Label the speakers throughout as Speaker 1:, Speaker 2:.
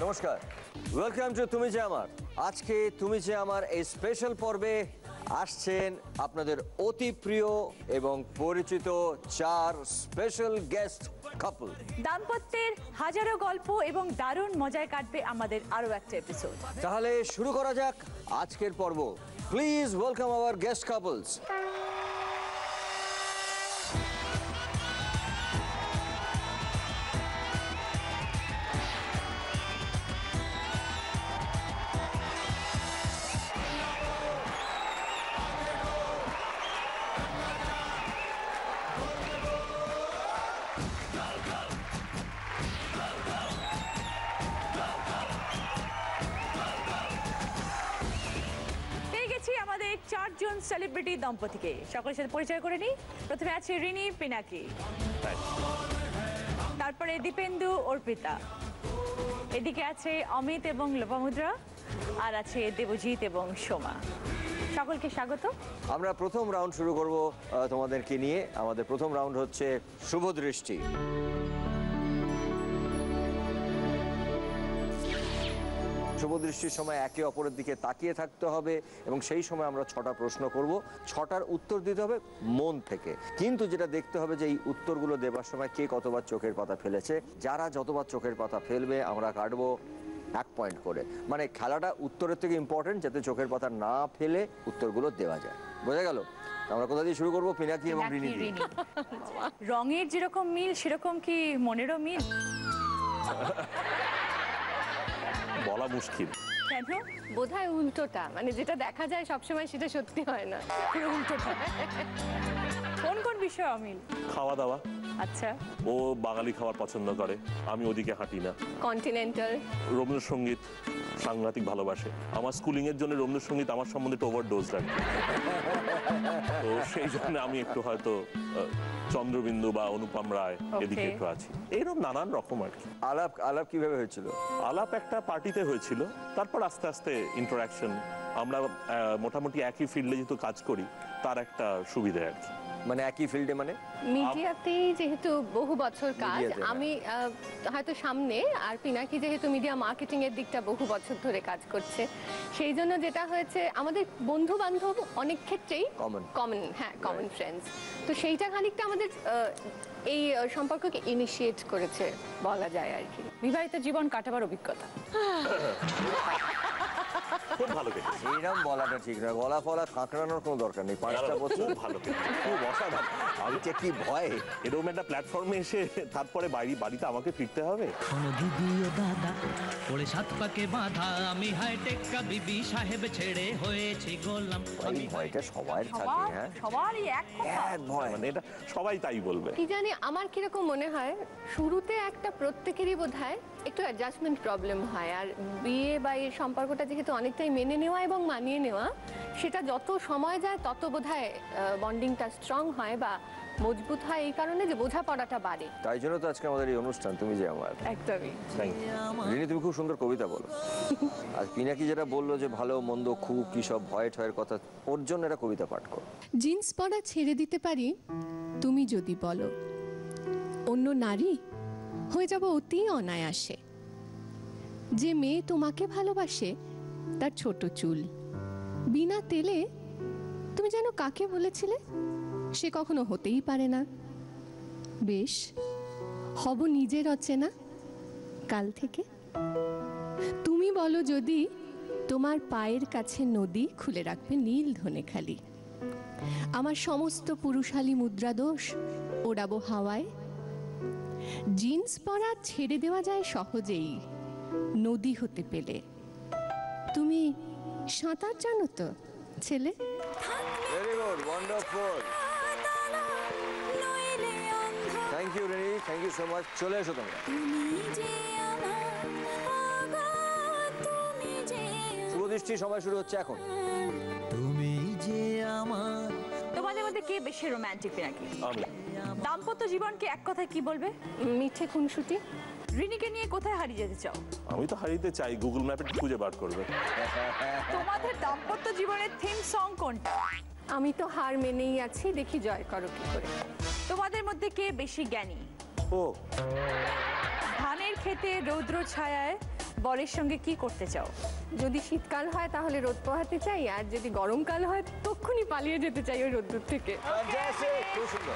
Speaker 1: নমস্কার, welcome to তুমি যে আমার। আজকে তুমি যে আমার এই স্পেশাল পর্বে আসছেন আপনাদের অতি প্রিয় এবং পরিচিত 4 স্পেশাল গেস্ট কাপল।
Speaker 2: দাম্পত্যের হাজারো গল্প এবং দারুণ মজায় কাটবে আমাদের আরো একটা এপিসোড।
Speaker 1: তাহলে শুরু করা যাক আজকের পর্ব। Please welcome hour guest couples.
Speaker 2: আমাদের 4 জন সেলিব্রিটি দম্পতিকে সকলের সাথে পরিচয় করে নিই। প্রথমে আছে রিনি পিনাকি, তারপরে দীপেন্দু অর্পিতা, এদিকে আছে অমিত এবং লোপামুদ্রা, আর আছে দেবজিৎ এবং সোমা। সকলকে স্বাগত।
Speaker 1: আমরা প্রথম রাউন্ড শুরু করব তোমাদেরকে নিয়ে। আমাদের প্রথম রাউন্ড হচ্ছে শুভ দৃষ্টি। শুভ দৃষ্টির সময় একে অপরের দিকে তাকিয়ে থাকতে হবে এবং সেই সময় আমরা 6টা প্রশ্ন করব। 6টার উত্তর দিতে হবে মন থেকে, কিন্তু যেটা দেখতে হবে যে এই উত্তরগুলো দেবার সময় কে কতবার চোখের পাতা ফেলেছে। যারা যতবার চোখের পাতা ফেলবে আমরা কাটবো 1 পয়েন্ট করে। মানে খেলাটা উত্তরের থেকে ইম্পর্টেন্ট, যাতে চোখের পাতা না ফেলে উত্তরগুলো দেওয়া যায়। বোঝা গেল? আমরা কোথা দিয়ে শুরু করবো? পিনাকি এবং রিনি দিয়ে।
Speaker 2: রঙের যেরকম মিল সেরকম কি মনেরও মিল?
Speaker 3: বলা মুশকিল।
Speaker 2: কেন?
Speaker 4: বোধহয় উল্টোটা, মানে যেটা দেখা যায় সবসময় সেটা সত্যি হয় না,
Speaker 2: পুরো উল্টোটা। কোন কোন বিষয় অমিল?
Speaker 3: খাওয়া দাওয়া।
Speaker 2: আচ্ছা।
Speaker 3: ও বাঙালি খাবার পছন্দ করে, আমি ওদিকে হাঁটি না।
Speaker 4: কন্টিনেন্টাল।
Speaker 3: রবীন্দ্রসঙ্গীত সাংঘাতিক ভালোবাসে। আমার স্কুলিং এর জন্য রবীন্দ্রসঙ্গীত আমার সম্বন্ধে একটু ওভারডোজ রাখে, তো সেই জন্য আমি একটু হয়তো চন্দ্রবিন্দু বা অনুপম রায় এদিকে একটু আছি। এইরকম নানান রকম আর কি।
Speaker 1: আলাপ কিভাবে হয়েছিল?
Speaker 3: আলাপ একটা পার্টিতে হয়েছিল, তারপর আস্তে আস্তে ইন্টারাকশন। আমরা মোটামুটি একই ফিল্ডে যেহেতু কাজ করি তার একটা সুবিধা আর কি।
Speaker 1: মানে একই ফিল্ডে, মানে
Speaker 4: মিডিয়াতেই যেহেতু বহু বছর কাজ, আমি হয়তো সামনে, আর পিনাকি যেহেতু মিডিয়া মার্কেটিং এর দিকটা বহু বছর ধরে কাজ করছে, সেই জন্য যেটা হয়েছে আমাদের বন্ধু বান্ধব অনেক ক্ষেত্রেই কমন ফ্রেন্ডস। তো সেইটা খানিকটা আমাদের এই সম্পর্ককে ইনিশিয়েট করেছে বলা যায় আর কি।
Speaker 2: বিবাহিত জীবন কাটাবার অভিজ্ঞতা
Speaker 3: খুব ভালো কেটেছে।
Speaker 1: এইরকম বলাটা ঠিক না, গলা ফলা কাঁকড়ানোর কোনো দরকার নেই। 5টা বছর
Speaker 3: ভালো কেটেছে, খুব অসাধারণ।
Speaker 1: আমি কি ভয়
Speaker 3: এরকম একটা প্ল্যাটফর্মে এসে তারপরে বাড়িতে আমাকে ফিরতে হবে।
Speaker 5: দাদা ওরে 7 পাকে বাঁধা আমি হাইটেক বিবি সাহেব ছেড়ে হয়েছি গোলাম।
Speaker 1: এই ভয়টা সবার থাকে। হ্যাঁ,
Speaker 2: সবারই এক
Speaker 1: ভয়,
Speaker 3: মানে এটা সবাই তাই বলবে।
Speaker 4: কি জানি আমার কিরকম মনে হয়, শুরুতে একটা প্রত্যেকেরই বোধহয় একটু অ্যাডজাস্টমেন্ট প্রবলেম হয়, আর বিয়ে বা এই সম্পর্কটা যেহেতু অনেকটাই মেনে নেওয়া এবং মানিয়ে নেওয়া, সেটা যত সময় যায় তত বোধহয় বন্ডিংটা স্ট্রং হয় বা মজবুত হয়, এই কারণে যে বোঝাপড়াটা বাড়ে।
Speaker 1: তাই জন্য তো আজকে আমাদের এই অনুষ্ঠান তুমি যে আমার।
Speaker 4: একদমই।
Speaker 1: রিনি, তুমি খুব সুন্দর কবিতা বলো। আর পিনাকি যেটা বললো যে ভালো মন্দ খুব কি সব ভয় ঠয়ের কথা, ওর জন্য একটা কবিতা পাঠ করো।
Speaker 6: জিন্স পরা ছেড়ে দিতে পারি তুমি যদি বলো, অন্য নারী হয়ে যাব অতি অনায়াসে। যে মেয়ে তোমাকে ভালোবাসে তার ছোট চুল বিনা তেলে, তুমি যেন কাকে বলেছিলে সে কখনো হতেই পারে না। বেশ, হব নিজের অচেনা কাল থেকে। তুমি বলো যদি তোমার পায়ের কাছে নদী খুলে রাখবে নীল ধনে খালি, আমার সমস্ত পুরুষালী মুদ্রা দোষ ওড়াবো হাওয়ায়। জিন্স পরা ছেড়ে দেওয়া যায় সহজেই নদী হতে পেলে। তুমি সাঁতার জানো তো ছেলে?
Speaker 1: Very good, wonderful. Thank you Rini, thank you so much. চলে এসো তোমরা। শুভ দৃষ্টি সময় শুরু হচ্ছে এখন।
Speaker 5: তুমি যে আমার।
Speaker 2: তোমাদের মধ্যে কে বেশি রোমান্টিক নাকি?
Speaker 3: আমি।
Speaker 2: দাম্পত্য জীবনকে এক কথায় কি বলবে?
Speaker 4: মিঠে খুনসুটি।
Speaker 2: রিনিকে নিয়ে কোথায় হারিয়ে যেতে চাও?
Speaker 3: আমি তো হারিয়ে চাই, গুগল ম্যাপে খুঁজে বার করবে।
Speaker 2: তোমাদের দাম্পত্য জীবনের থিম সং কোনটা?
Speaker 4: আমি তো হার মেনেই আছি, দেখি জয় করো কি করে।
Speaker 2: তোমাদের মধ্যে কে বেশি জ্ঞানী?
Speaker 3: ও
Speaker 2: ধানের খেতে রৌদ্র ছায়ায় বরের সঙ্গে কি করতে চাও?
Speaker 4: যদি শীতকাল হয় তাহলে রোদ পোহাতে চাই, আর যদি গরমকাল হয় তক্ষুনি পালিয়ে যেতে চাই ওই রোদ্দুর থেকে।
Speaker 1: খুব সুন্দর,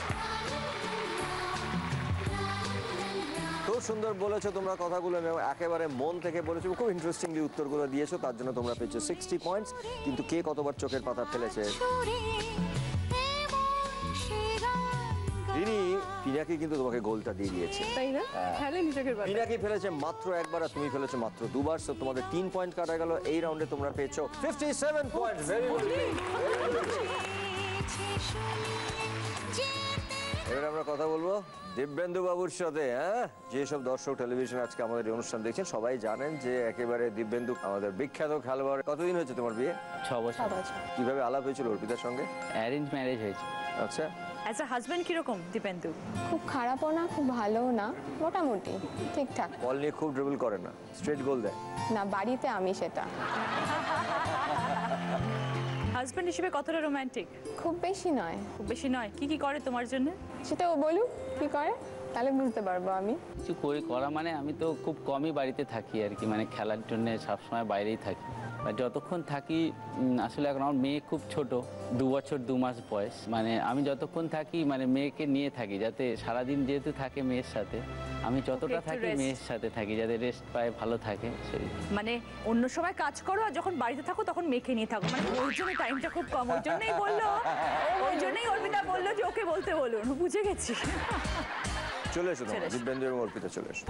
Speaker 1: খুব সুন্দর বলেছো তোমরা কথাগুলো, এবং একেবারে মন থেকে বলেছো, খুব ইন্টারেস্টিংলি উত্তরগুলো দিয়েছো, তার জন্য তোমরা পেয়েছো 60 পয়েন্টস। কিন্তু কে কতবার চোখের পাতা ফেলেছে? রিনি, পিনাকি কিন্তু তোমাকে গোলটা দিয়ে দিয়েছে।
Speaker 4: তাই না? ফেলেনি চোখের পাতা।
Speaker 1: পিনাকি ফেলেছে মাত্র একবার আর তুমি ফেলেছো মাত্র দুবার, সো তোমাদের 3 পয়েন্ট কাটা গেল। এই রাউন্ডে তোমরা পেয়েছো 57 পয়েন্ট। Very good. এবার আমরা কথা বলবো দিব্যেন্দু বাবুর সাথে। যেসব দর্শক টেলিভিশন আজকে আমাদের এই অনুষ্ঠান দেখছেন সবাই জানেন যে একেবারে দিব্যেন্দু আমাদের বিখ্যাত খেলোয়াড়। কতদিন হয়েছে তোমার বিয়ে?
Speaker 7: 6 বছর।
Speaker 1: কিভাবে আলাপ হয়েছিল অর্পিতার সঙ্গে?
Speaker 7: অ্যারেঞ্জ ম্যারেজ হয়েছে।
Speaker 1: আচ্ছা,
Speaker 2: অ্যাজ আ হাজব্যান্ড কিরকম দিব্যেন্দু?
Speaker 4: খুব খারাপও না, খুব ভালোও না, মোটামুটি ঠিকঠাক।
Speaker 1: বল নিয়ে খুব ড্রিবল করে না, স্ট্রেট গোল দেয়।
Speaker 4: না, বাড়িতে আমি সেটা।
Speaker 2: হাজব্যান্ড হিসেবে কতটা রোমান্টিক?
Speaker 4: খুব বেশি নয়।
Speaker 2: খুব বেশি নয়। কি কি করে তোমার জন্য?
Speaker 4: সেটা ও বলুক কি করে, তাহলে বুঝতে পারবো আমি।
Speaker 7: কিছু করা মানে আমি তো খুব কমই বাড়িতে থাকি আর কি, মানে খেলার জন্য সবসময় বাইরেই থাকি। আর যতক্ষণ থাকি আসলে এখন আমার মেয়ে খুব ছোট, 2 বছর 2 মাস বয়স, মানে আমি যতক্ষণ থাকি মানে মেয়েকে নিয়ে থাকি, যাতে সারাদিন যেহেতু থাকে মেয়ের সাথে, আমি যতটা
Speaker 2: একটু
Speaker 7: থাকি
Speaker 2: rest।
Speaker 7: মেয়ের সাথে থাকি, যাতে রেস্ট পায়, ভালো থাকে সেই।
Speaker 2: মানে অন্য সময় কাজ করো আর যখন বাড়িতে থাকো তখন মেয়েকে নিয়ে থাকো, মানে ওই জন্য টাইমটা খুব কম। ওই জন্যই বললো, ওই জন্যই অর্পিতা বললো যে ওকে বলতে বলুন, বুঝে গেছি।
Speaker 1: চলে এসো তোমরা, দিব্যেন্দু এবং অর্পিতা চলে এসো।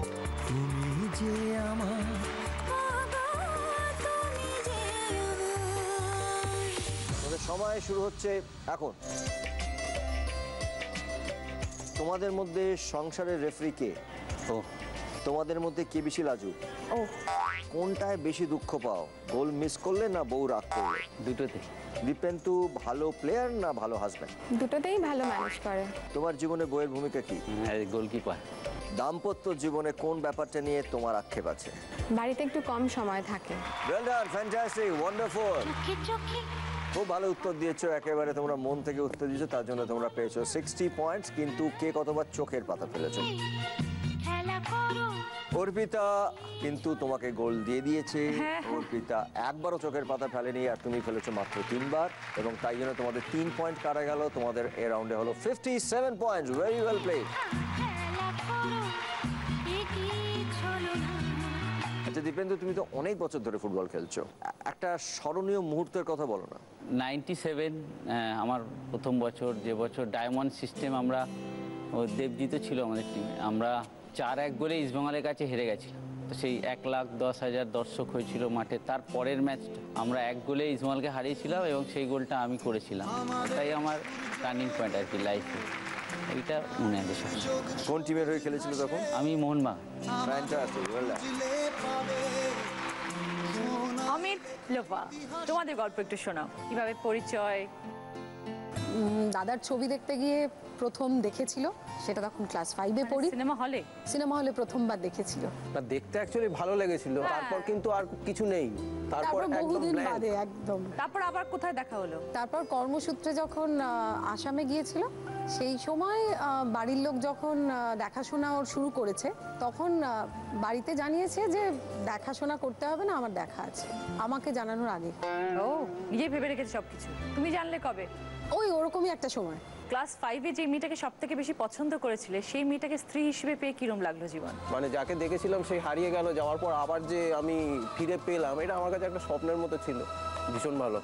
Speaker 1: তোমাদের সময় শুরু হচ্ছে এখন। তোমাদের মধ্যে সংসারের রেফারি কে?
Speaker 7: ও,
Speaker 1: তোমাদের মধ্যে কে বেশি লাজুক?
Speaker 4: ও,
Speaker 1: কোনটায় বেশি দুঃখ পাও? গোল মিস করলে না বউ রাগ করলে?
Speaker 7: দুটোতে।
Speaker 1: দীপেন্দু ভালো প্লেয়ার না ভালো হাজব্যান্ড?
Speaker 4: দুটোতেই ভালো ম্যানেজ করে।
Speaker 1: তোমার জীবনে বউয়ের ভূমিকা কি?
Speaker 7: গোলকিপার।
Speaker 1: দাম্পত্য জীবনে কোন ব্যাপারটা নিয়ে তোমার আক্ষেপ আছে?
Speaker 4: বাড়িতে একটু কম সময় থাকে।
Speaker 1: Well done, fantastic, wonderful. খুব ভালো উত্তর দিয়েছো, একেবারে তোমরা মন থেকে উত্তর দিয়েছো, তার জন্য তোমরা পেয়েছো 60 পয়েন্টস। কিন্তু কে কতবার চোখের পাতা ফেলেছো? অর্পিতা কিন্তু তোমাকে গোল দিয়ে দিয়েছে। অর্পিতা একবারও চোখের পাতা ফেলেনি, আর তুমি ফেলেছো মাত্র 3 বার, এবং তাই জন্য তোমাদের 3 পয়েন্ট কাটা গেল। তোমাদের এই রাউন্ডে হলো 57 পয়েন্টস। Very well played. আচ্ছা দীপেন্দু, তুমি তো অনেক বছর ধরে ফুটবল খেলছো, একটা স্মরণীয় মুহূর্তের কথা বলো না।
Speaker 7: 97 আমার প্রথম বছর, যে বছর ডায়মন্ড সিস্টেম আমরা, ও দেবজিৎ ছিল আমাদের টিমে, আমরা 4-1 গোলে ইস্টবেঙ্গলের কাছে হেরে গেছিলাম। তো সেই 1,10,000 দর্শক হয়েছিল মাঠে। তার পরের ম্যাচটা আমরা 1 গোলে ইস্টবেঙ্গলকে হারিয়েছিলাম, এবং সেই গোলটা আমি করেছিলাম। তাই আমার টার্নিং পয়েন্ট আর কি লাইফে, এইটা মনে আছে সবসময়।
Speaker 1: কোন টিমের হয়ে খেলেছিল তখন?
Speaker 7: আমি Mohun Bagan.
Speaker 1: Fantastic, well done.
Speaker 2: Amit, Lopa, তোমাদের গল্প একটু শোনাও। কিভাবে পরিচয়?
Speaker 8: দাদার ছবি দেখতে গিয়ে প্রথম দেখেছিল, সেটা তখন ক্লাস 5-এ পড়ি।
Speaker 2: সিনেমা হলে?
Speaker 8: সিনেমা হলে প্রথমবার দেখেছিল।
Speaker 9: না, দেখতে অ্যাকচুয়ালি ভালো লেগেছিল, তারপর কিন্তু আর কিছু নেই। তারপর একদম
Speaker 8: বহুদিন
Speaker 9: blank।
Speaker 8: বাদে একদম।
Speaker 2: তারপর আবার কোথায় দেখা হলো?
Speaker 8: তারপর কর্মসূত্রে যখন আসামে গিয়েছিল, সেই সময় বাড়ির লোক যখন দেখাশোনা ওর শুরু করেছে, তখন বাড়িতে জানিয়েছে যে দেখাশোনা করতে হবে না, আমার দেখা আছে, আমাকে জানানোর আগে।
Speaker 2: ও, নিজেই ভেবে রেখেছে সবকিছু। তুমি জানলে কবে?
Speaker 8: ওই ওরকমই একটা সময়।
Speaker 2: ক্লাস 5-এ যে মেয়েটাকে সব থেকে বেশি পছন্দ করেছিলে, সেই মেয়েটাকে স্ত্রী হিসেবে পেয়ে কিরম লাগলো জীবন?
Speaker 9: মানে যাকে দেখেছিলাম সেই হারিয়ে গেল, যাওয়ার পর আবার যে আমি ফিরে পেলাম, এটা আমার কাছে একটা স্বপ্নের মতো ছিল। ভীষণ ভালো।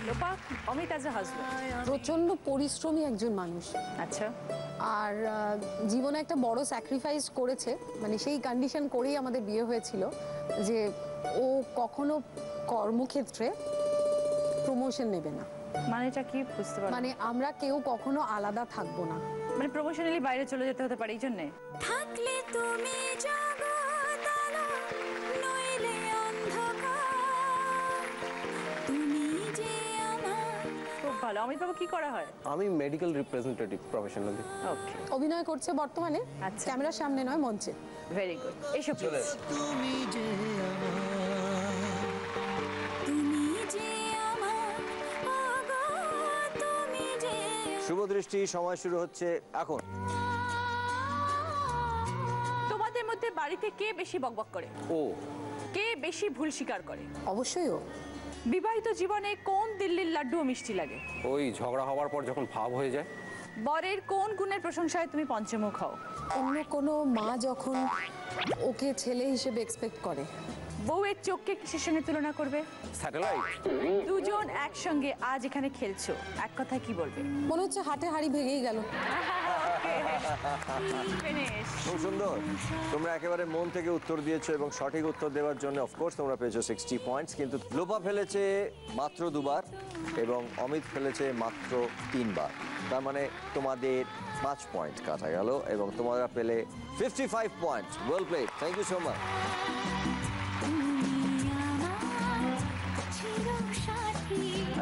Speaker 2: Lopa, Amit as a husband?
Speaker 8: প্রচন্ড পরিশ্রমী একজন মানুষ,
Speaker 2: আচ্ছা।
Speaker 8: আর জীবনে একটা বড় স্যাক্রিফাইস করেছে। মানে সেই কন্ডিশন করেই আমাদের বিয়ে হয়েছিল যে ও কখনো কর্মক্ষেত্রে প্রমোশন নেবে না।
Speaker 2: মানেটা কি বুঝতে পারলাম?
Speaker 8: মানে আমরা কেউ কখনো আলাদা থাকবো না।
Speaker 2: মানে প্রমোশনালি বাইরে চলে যেতে হতে পারে এই জন্যে?
Speaker 10: থাকলে তুমি জগতালা, নইলে অন্ধকার, তুমি যে আমার।
Speaker 2: খুব ভালো। অমিত বাবু কি করা হয়?
Speaker 9: আমি মেডিকেল রিপ্রেজেন্টেটিভ প্রফেশনালি।
Speaker 2: ওকে,
Speaker 8: অভিনয় করছে বর্তমানে,
Speaker 2: আচ্ছা।
Speaker 8: ক্যামেরার সামনে নয়, মঞ্চে।
Speaker 2: Very good. এইসব
Speaker 1: চলে
Speaker 2: প্লিজ।
Speaker 1: এসো।
Speaker 10: তুমি যে আমার, ওগো তুমি যে।
Speaker 1: শুভ দৃষ্টি, সময় শুরু হচ্ছে এখন।
Speaker 2: বাড়িতে কে বেশি বকবক করে?
Speaker 9: ও
Speaker 2: কে বেশি ভুল স্বীকার করে?
Speaker 8: অবশ্যই ও।
Speaker 2: বিবাহিত জীবনে কোন দিল্লির লাড্ডু মিষ্টি লাগে?
Speaker 9: ওই ঝগড়া হওয়ার পর যখন ভাব হয়ে যায়।
Speaker 2: বরের কোন গুণের প্রশংসায় তুমি পঞ্চমুখ হও?
Speaker 8: অন্য কোনো মা যখন ওকে ছেলে হিসেবে এক্সপেক্ট করে।
Speaker 2: বউয়ের চোখকে কিসের সঙ্গে তুলনা করবে?
Speaker 9: স্যাটেলাইট।
Speaker 2: দুজন একসঙ্গে আজ এখানে খেলছো, এক কথায় কি বলবে?
Speaker 8: মনে হচ্ছে হাটে হাড়ি ভেঙেই গেল।
Speaker 1: খুব সুন্দর, তোমরা একেবারে মন থেকে উত্তর দিয়েছো এবং সঠিক উত্তর দেওয়ার জন্য অফকোর্স তোমরা পেয়েছো 60 পয়েন্টস। কিন্তু লোপা ফেলেছে মাত্র 2 বার এবং অমিত ফেলেছে মাত্র 3 বার। তার মানে তোমাদের 5 পয়েন্ট কাটা গেল এবং তোমরা পেলে 55 points. Well played, thank you so much.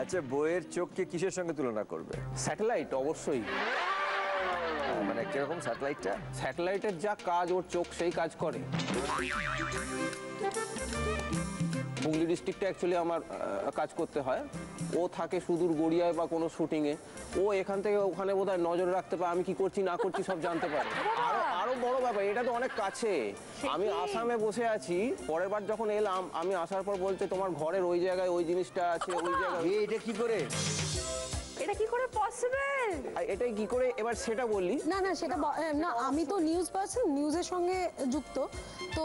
Speaker 1: আচ্ছা, বইয়ের চোখকে কিসের সঙ্গে তুলনা করবে?
Speaker 9: স্যাটেলাইট অবশ্যই।
Speaker 1: মানে কিরকম স্যাটেলাইটটা?
Speaker 9: স্যাটেলাইটের যা কাজ ওর চোখ সেই কাজ করে। হুগলি ডিস্ট্রিক্টে অ্যাকচুয়ালি আমার কাজ করতে হয়। ও থাকে সুদূর গড়িয়ায় বা কোনো শুটিংয়ে, ও এখান থেকে ওখানে বোধহয় নজর রাখতে পারে, আমি কি করছি না করছি সব জানতে পারে। আরো বড় ব্যাপার, এটা তো অনেক কাছে। আমি আসামে বসে আছি, পরের বার যখন এলাম আমি আসার পর বলতে তোমার ঘরের ওই জায়গায় ওই জিনিসটা আছে, ওই জায়গায়।
Speaker 1: এটা কি করে,
Speaker 2: এটা কি করে পসিবল?
Speaker 9: এটাই কি করে এবার সেটা বললি?
Speaker 8: না না সেটা না, আমি তো নিউজ পার্সন, নিউজের সঙ্গে যুক্ত, তো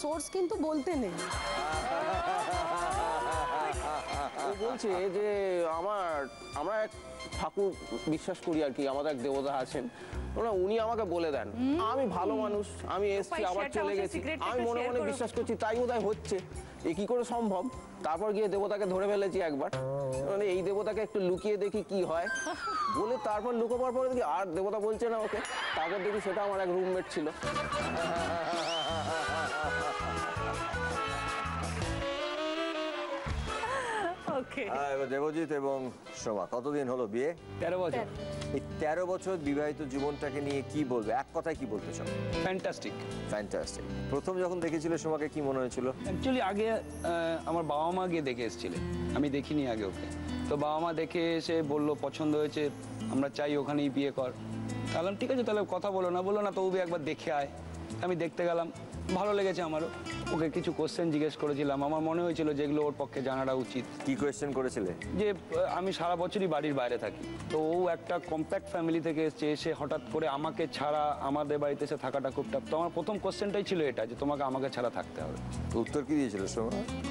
Speaker 8: সোর্স কিন্তু বলতে নেই।
Speaker 9: ও বলছে যে আমরা এক ঠাকুর বিশ্বাস করি আর কি, আমাদের এক দেবতা আছেন, উনি আমাকে বলে দেন। আমি ভালো মানুষ, আমি এসছি আবার চলে গেছি, আমি মনে মনে বিশ্বাস করছি তাই বোধহয় হচ্ছে। এ কি করে সম্ভব? তারপর গিয়ে দেবতাকে ধরে ফেলেছি একবার, মানে এই দেবতাকে একটু লুকিয়ে দেখি কি হয় বলে, তারপর লুকোবার পরে দেখি আর দেবতা বলছে না ওকে। তারপর দেখি সেটা আমার এক রুমমেট ছিল।
Speaker 1: দেবজিৎ এবং সোমা, কতদিন হলো বিয়ে?
Speaker 11: 13 বছর।
Speaker 1: এই 13 বছর বিবাহিত জীবনটাকে নিয়ে কি বলবে, এক কথায় কি বলতে চাও?
Speaker 11: ফ্যান্টাস্টিক।
Speaker 1: ফ্যান্টাস্টিক। প্রথম যখন দেখেছিলে সোমাকে কি মনে হয়েছিল?
Speaker 11: অ্যাকচুয়ালি আগে আমার বাবা মা গিয়ে দেখে এসেছিলেন, আমি দেখিনি আগে ওকে। তো বাবা মা দেখে এসে বললো পছন্দ হয়েছে, আমরা চাই ওখানেই বিয়ে কর। তাহলে ঠিক আছে, তাহলে কথা বলো না তবু একবার দেখে আয়। আমি দেখতে গেলাম, ভালো লেগেছে আমারও। ওকে কিছু কোশ্চেন জিজ্ঞেস করেছিলাম, আমার মনে হয়েছিল যেগুলো ওর পক্ষে জানাটা উচিত।
Speaker 1: কি কোয়েশ্চেন করেছিলে?
Speaker 11: যে আমি সারা বছরই বাড়ির বাইরে থাকি, তো ও একটা কম্প্যাক্ট ফ্যামিলি থেকে এসছে, এসে হঠাৎ করে আমাকে ছাড়া আমাদের বাড়িতে এসে থাকাটা খুব টাফ। তো আমার প্রথম কোশ্চেনটাই ছিল এটা, যে তোমাকে আমাকে ছাড়া থাকতে হবে।
Speaker 1: উত্তর কি দিয়েছিল সোমা?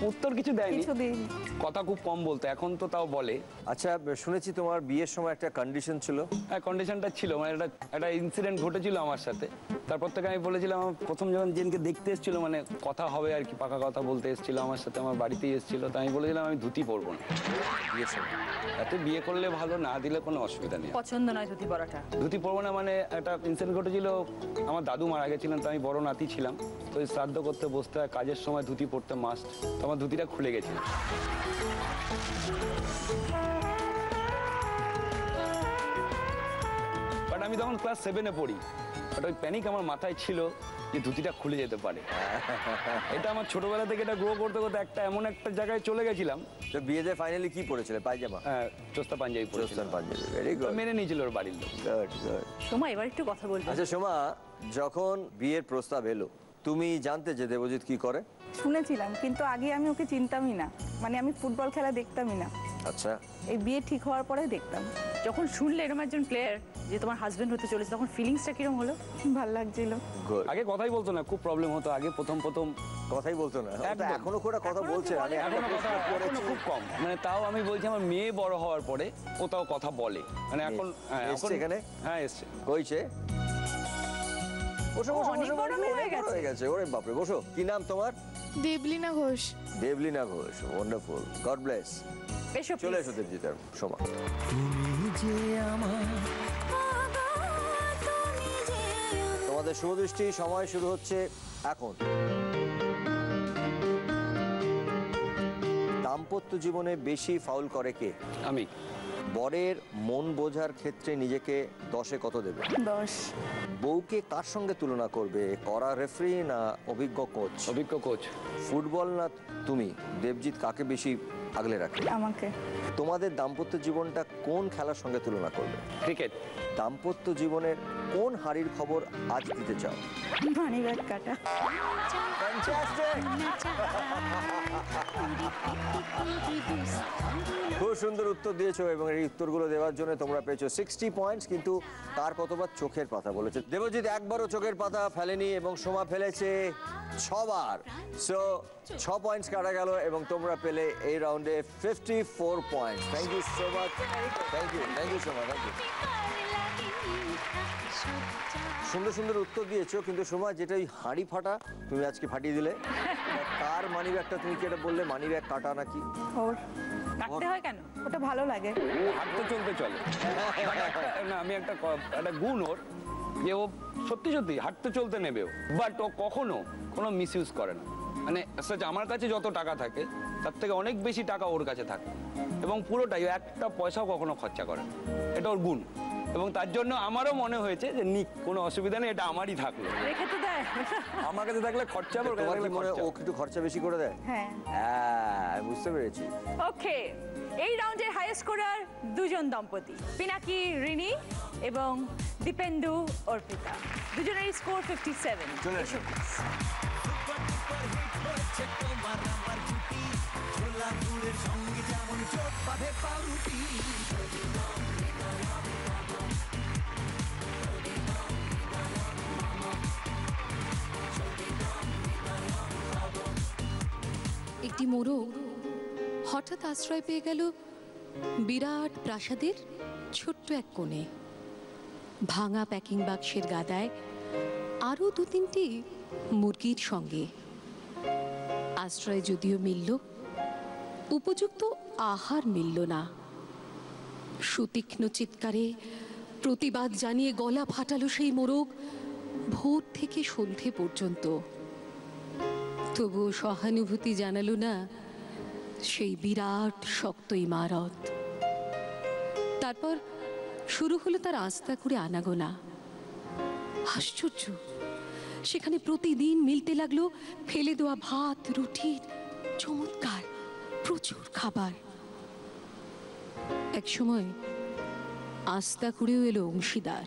Speaker 11: উত্তর কিছু দেয়নি, কথা খুব কম বলতো, এখন তো তাও বলে।
Speaker 1: আচ্ছা, শুনেছি তোমার বিয়ের সময় একটা কন্ডিশন ছিল।
Speaker 11: হ্যাঁ, কন্ডিশনটা ছিল, মানে একটা ইনসিডেন্ট ঘটেছিল আমার সাথে। তারপর থেকে আমি বলেছিলাম, আমার প্রথম যখন জেনকে দেখতে এসেছিল, মানে কথা হবে আর কি, পাকা কথা বলতে এসেছিল আমার সাথে, আমার বাড়িতেই এসেছিল, তো আমি বলেছিলাম আমি ধুতি পরবো না বিয়ের সময়। এত বিয়ে করলে ভালো, না দিলে কোনো অসুবিধা নেই।
Speaker 2: পছন্দ নয় ধুতি পরাটা?
Speaker 11: ধুতি পরবো না মানে একটা ইনসিডেন্ট ঘটেছিল, আমার দাদু মারা গেছিলেন, তো আমি বড় নাতি ছিলাম, তো ওই শ্রাদ্ধ করতে বসতে হয়, কাজের সময় ধুতি পরতে মাস্ট, তো আমার ধুতিটা খুলে গেছিল। বাট আমি তখন ক্লাস 7-এ পড়ি, বাট ওই প্যানিক আমার মাথায় ছিল যে ধুতিটা খুলে যেতে পারে। এটা আমার ছোটবেলা থেকে এটা গ্রো করতে করতে এমন একটা জায়গায় চলে গেছিলাম।
Speaker 1: তো বিয়েতে ফাইনালি কি পরেছিলে? পায়জামা?
Speaker 11: হ্যাঁ, চোস্তা পাঞ্জাবি পরেছিলাম।
Speaker 1: Punjabi, very good.
Speaker 11: মেনে নিয়েছিল ওর বাড়ির লোক।
Speaker 1: Good good.
Speaker 2: সোমা, এবার একটু কথা বলবো।
Speaker 1: আচ্ছা সোমা, যখন বিয়ের প্রস্তাব এলো, তুমি জানতে যে দেবজিৎ কি করে?
Speaker 12: শুনেছিলাম, কিন্তু আগে আমি ওকে চিনতামই না, মানে আমি ফুটবল খেলা দেখতামই না।
Speaker 1: আচ্ছা,
Speaker 12: এই বিয়ে ঠিক হওয়ার পরে দেখতাম।
Speaker 2: যখন শুনলে এরকম একজন প্লেয়ার যে তোমার হাজবেন্ড হতে চলেছে, তখন ফিলিংসটা কিরকম হলো?
Speaker 12: ভালো লাগছিল।
Speaker 11: আগে কথাই বলতো না, খুব প্রবলেম হতো আগে, প্রথম
Speaker 1: কথাই বলতো না। এখনো করে কথা বলছে,
Speaker 11: এখনো খুব কম। মানে তাও আমি বলছি, আমার মেয়ে বড় হওয়ার পরে ও তাও কথা বলে, মানে এখন
Speaker 1: এসছে এখানে।
Speaker 11: হ্যাঁ, এসছে।
Speaker 1: কইছে বসো বসো বসো, হয়ে গেছে। ওরে বাপরে, বসো। কি নাম তোমার?
Speaker 6: Debleena Ghosh.
Speaker 1: Debleena Ghosh, wonderful, god bless. চলে এসো দেবজিৎ আর সোমা। তোমাদের শুভদৃষ্টি সময় শুরু হচ্ছে এখন। দাম্পত্য জীবনে বেশি ফাউল করে কে?
Speaker 11: আমি।
Speaker 1: বরের মন বোঝার ক্ষেত্রে নিজেকে 10-এ কত দেবে?
Speaker 12: 10।
Speaker 1: বউকে কার সঙ্গে তুলনা করবে, করা রেফারি না অভিজ্ঞ কোচ?
Speaker 11: অভিজ্ঞ কোচ।
Speaker 1: ফুটবল না তুমি, দেবজিৎ কাকে বেশি আগলে রাখে?
Speaker 12: আমাকে।
Speaker 1: তোমাদের দাম্পত্য জীবনটা কোন খেলার সঙ্গে তুলনা করবে?
Speaker 11: ক্রিকেট।
Speaker 1: দাম্পত্য জীবনের কোন হাড়ির খবর আজ দিতে চাও?
Speaker 12: মানি ব্যাগ কাটা।
Speaker 1: খুব সুন্দর উত্তর দিয়েছো এবং এই উত্তরগুলো দেওয়ার জন্য তোমরা পেয়েছো 60 পয়েন্টস, কিন্তু তার কতবার চোখের পাতা বলেছে? দেবজিৎ একবারও চোখের পাতা ফেলেনি এবং সোমা ফেলেছে 6 বার। সো 6 পয়েন্টস কাটা গেল এবং তোমরা পেলে এই রাউন্ডে 54 points. Thank you so much. Thank you Soma, thank you. সুন্দর সুন্দর উত্তর দিয়েছো, কিন্তু সোমা যেটা ওই হাঁড়ি ফাটা তুমি আজকে ফাটিয়ে দিলে, কার মানি ব্যাগটা তুমি কি এটা বললে মানি ব্যাগ কাটা নাকি?
Speaker 12: ওর।
Speaker 2: কাটতে হয় কেন?
Speaker 12: ওটা ভালো লাগে।
Speaker 11: হাঁটতে চলতে চলে। না আমি একটা গুণ ওর, যে ও সত্যি সত্যি হাঁটতে চলতে নেবেও, বাট ও কখনো কোনো মিসইউজ করে না। মানে আমার কাছে যত টাকা থাকে তার থেকে অনেক বেশি টাকা ওর কাছে থাকে এবং পুরোটাই একটা পয়সাও কখনো খরচা করে না। এটা ওর গুণ এবং তার জন্য আমারও মনে হয়েছে যে নিক, কোনো অসুবিধা নেই, এটা আমারই থাকলো।
Speaker 2: রেখে তো দেয়।
Speaker 11: আমার কাছে থাকলে খরচা হবে,
Speaker 1: তোমার কি মনে হয় ও একটু খরচা বেশি করে দেয়?
Speaker 12: হ্যাঁ।
Speaker 1: হ্যাঁ, বুঝতে পেরেছি।
Speaker 2: ওকে, এই রাউন্ডের হাইয়েস্ট স্কোরার দুজন দম্পতি, পিনাকি রিনি এবং দীপেন্দু অর্পিতা। দুজনেরই স্কোর 57।
Speaker 1: চলে এসো।
Speaker 6: একটি মোরগ হঠাৎ আশ্রয় পেয়ে গেল বিরাট প্রাসাদের ছোট্ট এক কোণে। ভাঙা প্যাকিং বাক্সের গাদায় আরও 2-3টি মুরগির সঙ্গে। আশ্রয় যদিও মিলল, উপযুক্ত আহার মিলল না। সুতীক্ষ্ণ চিৎকারে প্রতিবাদ জানিয়ে গলা ফাটালো সেই মোরগ ভোর থেকে সন্ধে পর্যন্ত। তবুও সহানুভূতি জানালো না সেই বিরাট শক্ত ইমারত। তারপর শুরু হলো তার আস্থা করে আনাগোনা। আশ্চর্য, সেখানে প্রতিদিন মিলতে লাগলো ফেলে দেওয়া ভাত, রুটির চমৎকার প্রচুর খাবার। একসময় আস্থা করেও এলো অংশীদার।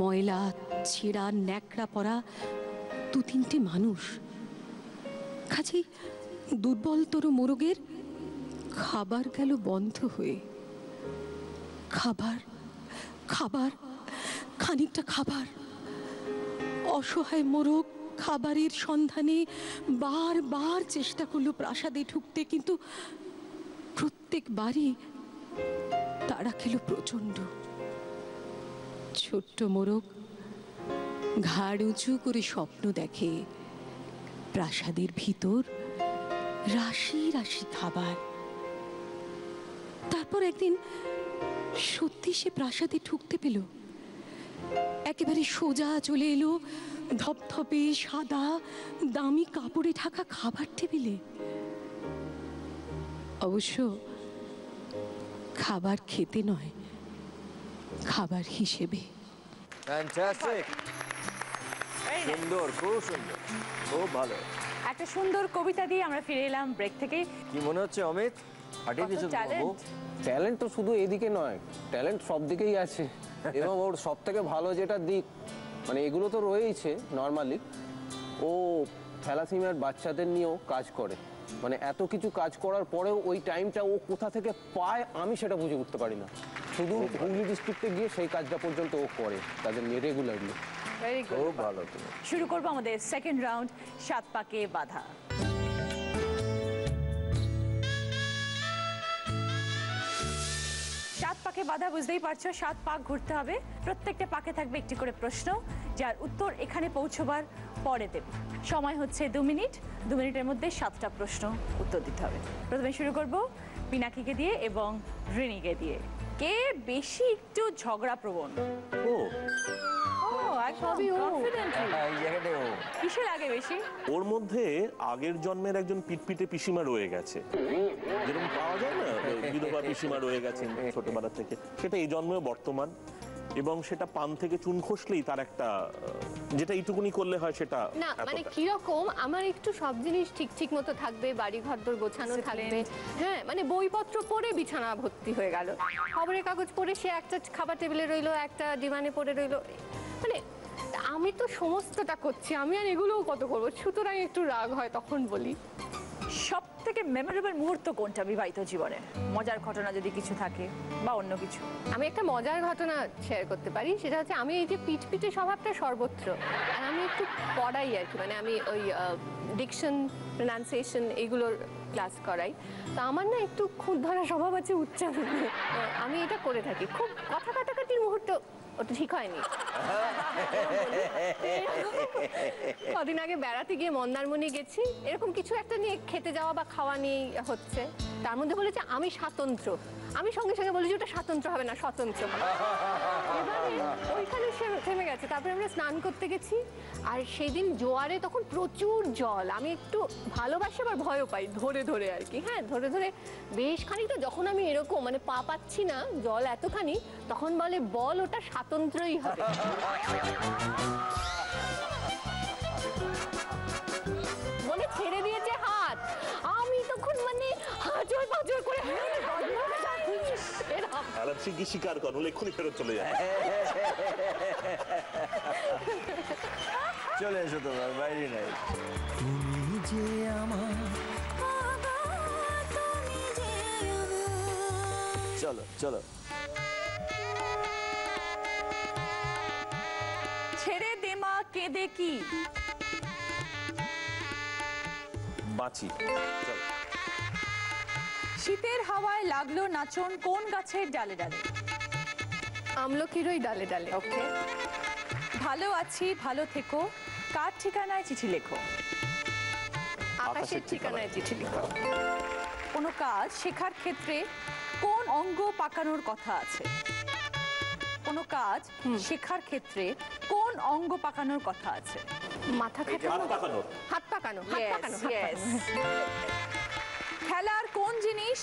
Speaker 6: ময়লা, ছেঁড়া, ন্যাকড়া পরা 2-3টে মানুষ। কাজেই দুর্বলতর মোরগের খাবার গেল বন্ধ হয়ে। খাবার, খাবার, খানিকটা খাবার। অসহায় মোরগ খাবারের সন্ধানে বারবার চেষ্টা করলো প্রাসাদে ঢুকতে, কিন্তু প্রত্যেকবারই তাড়া খেল প্রচণ্ড। ছোট্ট মোরগ ঘাড় উঁচু করে স্বপ্ন দেখে প্রাসাদের ভিতর রাশি রাশি খাবার। তারপর একদিন সত্যি সে প্রাসাদে ঢুকতে পেল। একেবারে সোজা চলে এলো ধপধপে সাদা দামি কাপড়ে ঢাকা খাবার টেবিলে। অবশ্য খাবার খেতে নয়, খাবার হিসেবে।
Speaker 1: ফ্যান্টাস্টিক, সুন্দর, খুব সুন্দর, খুব ভালো।
Speaker 2: একটা সুন্দর কবিতা দিয়ে আমরা ফিরে এলাম ব্রেক থেকে।
Speaker 1: কি মনে হচ্ছে অমিত, হাঁটিয়ে দিয়েছো তো বাবু?
Speaker 9: ট্যালেন্ট তো শুধু এদিকে নয়, ট্যালেন্ট সব দিকেই আছে এবং ওর সব থেকে ভালো যেটা দিক, মানে এগুলো তো রয়েইছে নর্মালি, ও থ্যালাসেমিয়ার বাচ্চাদের নিয়েও কাজ করে। মানে এত কিছু কাজ করার পরেও ওই টাইমটা ও কোথা থেকে পায় আমি সেটা বুঝে উঠতে পারি না। শুধু হুগলি ডিস্ট্রিক্টে গিয়ে সেই কাজটা পর্যন্ত ও করে তাদের নিয়ে রেগুলারলি।
Speaker 1: খুব ভালো।
Speaker 2: শুরু করবো আমাদের সেকেন্ড রাউন্ড, 7 পাকে বাঁধা। 7 পাকে বাঁধা, বুঝতেই পারছো 7 পাক ঘুরতে হবে। প্রত্যেকটা পাকে থাকবে একটি করে প্রশ্ন, যার উত্তর এখানে পৌঁছবার পরে দেবে। সময় হচ্ছে 2 মিনিট। 2 মিনিটের মধ্যে 7টা প্রশ্ন উত্তর দিতে হবে। প্রথমে শুরু করব পিনাকিকে দিয়ে এবং রিনিকে দিয়ে। কে বেশি একটু ঝগড়া প্রবণ?
Speaker 3: ও
Speaker 2: কিসে লাগে বেশি?
Speaker 3: ওর মধ্যে আগের জন্মের একজন পিটপিটে পিসিমা রয়ে গেছে, যেরকম পাওয়া যায় না বিধবা পিসিমা রয়ে গেছেন ছোটবেলা থেকে, সেটা এই জন্মে বর্তমান, এবং সেটা পান থেকে চুন খসলেই তার একটা যেটা এইটুকুনি করলে হয় সেটা
Speaker 4: না মানে
Speaker 3: এতটা।
Speaker 4: কিরকম আমার একটু সব জিনিস ঠিক ঠিক মতো থাকবে, বাড়ি ঘরদোর গোছানো থাকবে, হ্যাঁ মানে বইপত্র পড়ে বিছানা ভর্তি হয়ে গেল, খবরের কাগজ পড়ে সে একটা খাবার টেবিলে রইলো, একটা ডিমানে পড়ে রইলো, মানে আমি তো সমস্তটা করছি, আমি আর এগুলোও কত করবো, সুতরাং একটু রাগ হয় তখন বলি।
Speaker 2: সব থেকে মেমোরেবল মুহূর্ত কোনটা বিবাহিত জীবনে? মজার ঘটনা যদি কিছু থাকে বা অন্য কিছু।
Speaker 4: আমি একটা মজার ঘটনা শেয়ার করতে পারি, সেটা হচ্ছে আমি এই যে পিটপিটে স্বভাবটা সর্বত্র, আর আমি একটু পড়াই আর কি, মানে আমি ওই ডিকশন, প্রনাউন্সিয়েশন এগুলোর ক্লাস করাই, তো আমার না একটু খুদ ধরা স্বভাব আছে উচ্চারণ, আমি এটা করে থাকি, খুব কথা কাটাকাটির মুহূর্ত ওটা ঠিক হয়নি। কদিন আগে বেড়াতে গিয়ে মন্দারমণি গেছি, এরকম কিছু একটা নিয়ে খেতে যাওয়া বা খাওয়া নিয়ে হচ্ছে, তার মধ্যে বলেছে আমি স্বাতন্ত্র, আমি সঙ্গে সঙ্গে বলেছি ওটা স্বাতন্ত্র হবে না, স্বতন্ত্র। এবারে ওইখানে সে থেমে গেছে, তারপরে আমরা স্নান করতে গেছি, আর সেদিন জোয়ারে তখন প্রচুর জল, আমি একটু ভালোবাসি আবার ভয়ও পাই, ধরে ধরে আর কি, হ্যাঁ ধরে ধরে বেশ খানিকটা, যখন আমি এরকম মানে পা পাচ্ছি না, জল এতখানি, তখন বলে বল ওটা স্বাতন্ত্রই হবে। বলে ছেড়ে দিয়েছে হাত, আমি তখন মানে হাজর পাজর করে
Speaker 3: আলাপ শিখি স্বীকার কর, নইলে এক্ষুনি ফেরত চলে যায়।
Speaker 1: চলে এসো তোমার বাইরে নাই।
Speaker 10: তুমি যে আমার, তুমি যে আমার।
Speaker 1: চলো চলো।
Speaker 2: ছেড়ে দে মা কেঁদে কি?
Speaker 3: বাঁচি। চলো।
Speaker 2: শীতের হাওয়ায় লাগলো নাচন কোন গাছের ডালে ডালে?
Speaker 4: আমলকিরই ডালে ডালে।
Speaker 2: ওকে। ভালো আছি ভালো থেকো কার ঠিকানায় চিঠি লেখো?
Speaker 4: আকাশের ঠিকানায় চিঠি লিখো।
Speaker 2: কোনো কাজ শেখার ক্ষেত্রে কোন অঙ্গ পাকানোর কথা আছে? কোনো কাজ শেখার ক্ষেত্রে কোন অঙ্গ পাকানোর কথা আছে?
Speaker 4: মাথা
Speaker 3: হাত পাকানো।
Speaker 4: হাত পাকানো, হাত পাকানো, হাত
Speaker 2: Yes.
Speaker 4: পাকানো।
Speaker 2: খেলার কোন জিনিস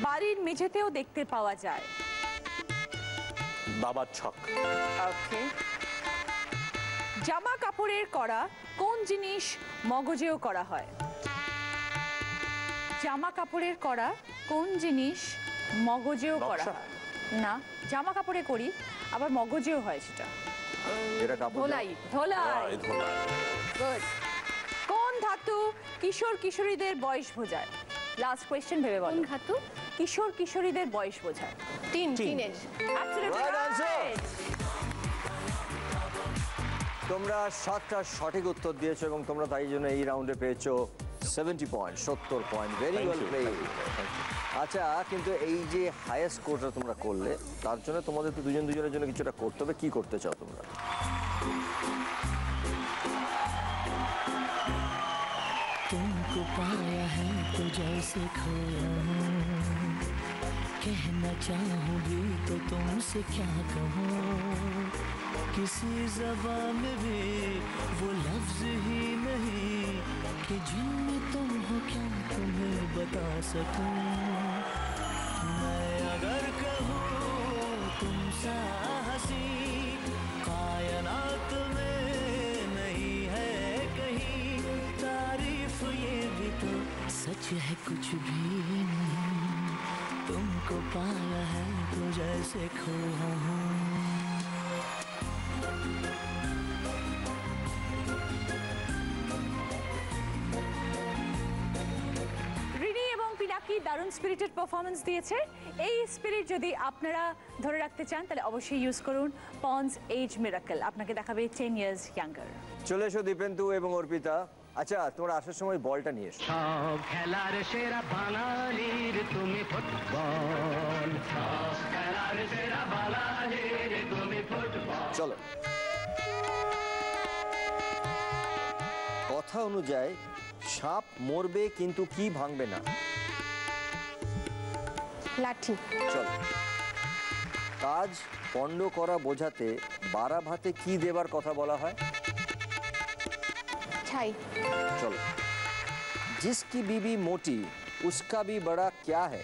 Speaker 2: বাড়ির মেঝেতেও দেখতে পাওয়া যায়?
Speaker 3: বাবার ছক।
Speaker 2: ওকে। জামা কাপড়ের করা কোন জিনিস মগজেও করা হয়? জামা কাপড়ের করা কোন জিনিস মগজেও করা
Speaker 3: নকশা।
Speaker 2: হয়? না, জামা কাপড়ে করি আবার মগজেও হয় সেটা।
Speaker 1: এটা কাপড়
Speaker 2: ধোলাই, ধোলাই।
Speaker 3: এই ধন্যবাদ।
Speaker 2: গুড। কোন ধাতু কিশোর কিশোরীদের বয়স বোঝায়? লাস্ট কোয়েশ্চেন ভেবে বলো।
Speaker 4: কোন ধাতু?
Speaker 2: কিশোর কিশোরীদের বয়স বোঝায়।
Speaker 4: Teenage.
Speaker 2: Absolutely
Speaker 1: Right answer.
Speaker 2: right.
Speaker 1: তোমরা 7টা সঠিক উত্তর দিয়েছো এবং তোমরা তাই জন্য এই রাউন্ডে পেয়েছো 70 point, 70 point. Very
Speaker 3: Thank
Speaker 1: well
Speaker 3: you.
Speaker 1: Played. আচ্ছা, কিন্তু এই যে হাইয়েস্ট স্কোরটা তোমরা করলে, তার জন্য তোমাদের তো দুজনের জন্য কিছুটা করতে হবে। কি করতে চাও তোমরা?
Speaker 5: तुमको पाया है तो जैसे खोया हूँ, कहना चाहूँगी तो तुमसे क्या कहूँ, किसी ज़बान में भी वो लफ्ज़ ही नहीं कि जिनमें तुम हो क्या तुम्हें बता सकूँ। मैं अगर कहूँ तुम सा हंसी कायनात में नहीं है कहीं, तारीफ ये भी तो सच है कुछ भी नहीं, तुमको पाया है तो जैसे खोया हूँ।
Speaker 2: রিনি এবং পিনাকি দারুণ স্পিরিটেড পারফরমেন্স দিয়েছে। এই স্পিরিট যদি আপনারা ধরে রাখতে চান তাহলে অবশ্যই ইউজ করুন পন্ডস এজ মিরাকল, আপনাকে দেখাবে 10 ইয়ার্স ইয়াঙ্গার।
Speaker 1: চলে এসো দীপেন্দু এবং অর্পিতা। আচ্ছা, তোমরা আসার সময় বলটা নিয়ে এসো।
Speaker 5: সব খেলার সেরা বাঙালির তুমি ফুটবল, সব খেলার সেরা বাঙালির তুমি ফুটবল।
Speaker 1: চলো। কথা অনুযায়ী সাপ মরবে কিন্তু কি ভাঙবে না?
Speaker 4: লাঠি।
Speaker 1: চলো। কাজ পণ্ড করা বোঝাতে বারা ভাতে কি দেবার কথা বলা হয়?
Speaker 4: ছাই।
Speaker 1: चलो। जिसकी बीवी मोटी उसका भी बड़ा क्या है?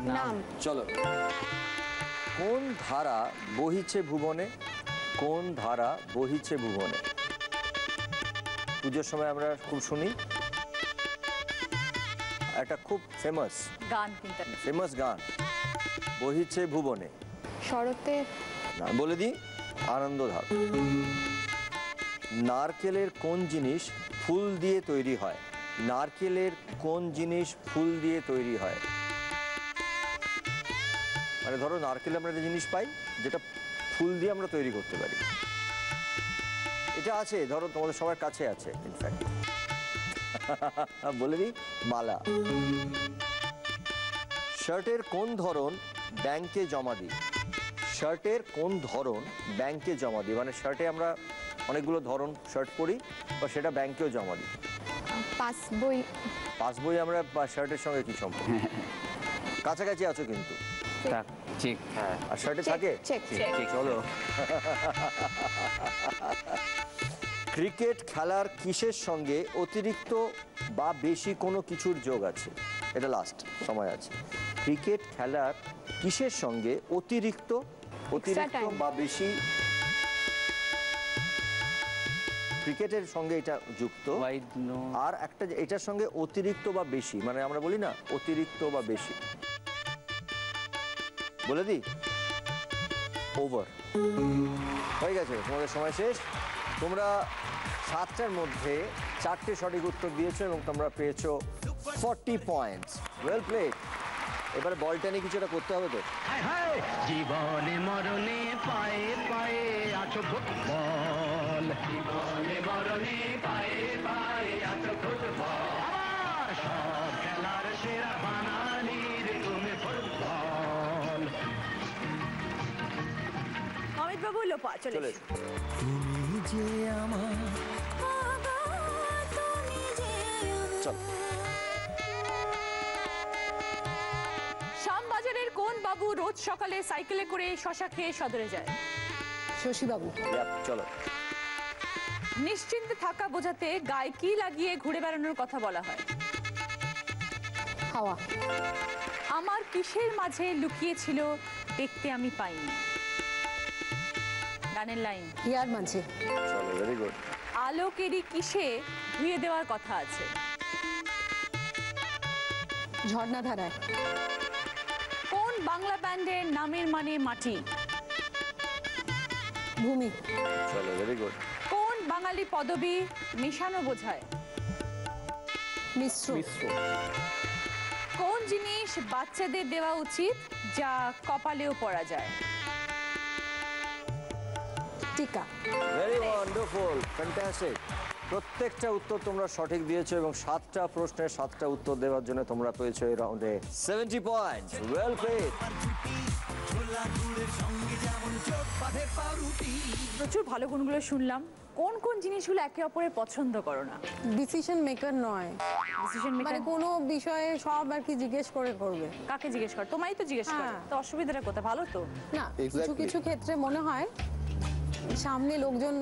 Speaker 4: নাম।
Speaker 1: চলো, কোন ধারা বহিছে ভুবনে? কোন ধারা বহিছে ভুবনে? পুজোর সময় আমরা খুব শুনি, একটা খুব ফেমাস
Speaker 2: গান কিন্তু না।
Speaker 1: ফেমাস গান, বহিছে ভুবনে।
Speaker 4: শরতে
Speaker 1: না, বলে দিই, আনন্দধারা। নারকেলের কোন জিনিস ফুল দিয়ে তৈরি হয়? নারকেলের কোন জিনিস ফুল দিয়ে তৈরি হয়? মানে ধরো নারকেল আমরা একটা জিনিস পাই যেটা ফুল দিয়ে আমরা তৈরি করতে পারি। এটা আছে, ধরো তোমাদের সবার কাছে আছে ইনফ্যাক্ট। বলে দিই, মালা। শার্টের কোন ধরন ব্যাংকে জমা দিই? শার্টের কোন ধরন ব্যাংকে জমা দিই? মানে শার্টে আমরা অনেকগুলো ধরন শার্ট পরি, বা সেটা ব্যাংকেও জমা দিই।
Speaker 4: পাসবই।
Speaker 1: পাসবই আমরা শার্টের সঙ্গে কি সম্পর্ক? কাছাকাছি আছো কিন্তু।
Speaker 7: চেক।
Speaker 1: হ্যাঁ, আর শার্টে থাকে
Speaker 4: চেক।
Speaker 1: চলো। ক্রিকেট খেলার কিসের সঙ্গে অতিরিক্ত বা বেশি কোনো কিছুর যোগ আছে? এটা লাস্ট, সময় আছে। ক্রিকেট খেলার কিসের সঙ্গে অতিরিক্ত বা বেশি? ক্রিকেটের সঙ্গে এটা যুক্ত, আর একটা এটার সঙ্গে অতিরিক্ত বা বেশি, মানে আমরা বলি না অতিরিক্ত বা বেশি। বলে দিই, ওভার। হয়ে গেছে, তোমাদের সময় শেষ। তোমরা 7টার মধ্যে 4টে সঠিক উত্তর দিয়েছো এবং তোমরা পেয়েছো 40 পয়েন্টস। Well played. এবারে বলটা নিয়ে কিছুটা করতে হবে তো।
Speaker 5: জীবনে মরণে পায়ে পায়ে আছো ফুটবল, জীবনে মরণে পায়ে পায়ে আছো ফুটবল, আমার সব খেলার সেরা বানালির তুমি ফুটবল।
Speaker 2: অমিত বাবু, লোপা চলে এসো।
Speaker 10: তুমি যে আমার
Speaker 1: চল।
Speaker 2: শ্যামবাজারের কোন বাবু রোজ সকালে সাইকেলে করে শশা খেয়ে সদরে যায়?
Speaker 8: শশীবাবু।
Speaker 1: চলো।
Speaker 2: নিশ্চিন্তে থাকা বোঝাতে গায়ে কি লাগিয়ে ঘুরে বেড়ানোর কথা বলা হয়?
Speaker 8: হাওয়া।
Speaker 2: আমার কিসের মাঝে লুকিয়ে ছিল দেখতে আমি পাইনি? গানের লাইন।
Speaker 8: হিয়ার মাঝে।
Speaker 1: চলো, ভেরি গুড।
Speaker 2: আলোকেরই কিসে ধুয়ে দেওয়ার কথা আছে?
Speaker 8: ঝর্ণা ধারায়।
Speaker 2: কোন বাংলা ব্যান্ডের নামের মানে মাটি?
Speaker 8: ভূমি।
Speaker 1: চলো, ভেরি গুড।
Speaker 2: কোন বাঙালি পদবী মেশানো বোঝায়?
Speaker 8: মিশ্র।
Speaker 2: কোন জিনিস বাচ্চাদের দেওয়া উচিত যা কপালেও পরা যায়?
Speaker 8: টিকা।
Speaker 1: Very wonderful, fantastic. প্রত্যেকটা উত্তর তোমরা সঠিক দিয়েছো এবং 7টা প্রশ্নের 7টা উত্তর দেওয়ার জন্য তোমরা পেয়েছো এই রাউন্ডে 70 পয়েন্টস। Well played.
Speaker 2: প্রচুর ভালো গুণগুলো শুনলাম। কোন কোন জিনিসগুলো একে অপরের পছন্দ করো না?
Speaker 8: ডিসিশন মেকার নয়।
Speaker 2: ডিসিশন মেকার
Speaker 8: মানে কোনো বিষয়ে সব আর কি জিজ্ঞেস করে করবে।
Speaker 2: কাকে জিজ্ঞেস কর? তোমায় তো জিজ্ঞেস করে।
Speaker 8: হ্যাঁ।
Speaker 2: তো অসুবিধাটা কোথায়? ভালো তো
Speaker 8: না, কিছু কিছু ক্ষেত্রে মনে হয় সামনে লোকজন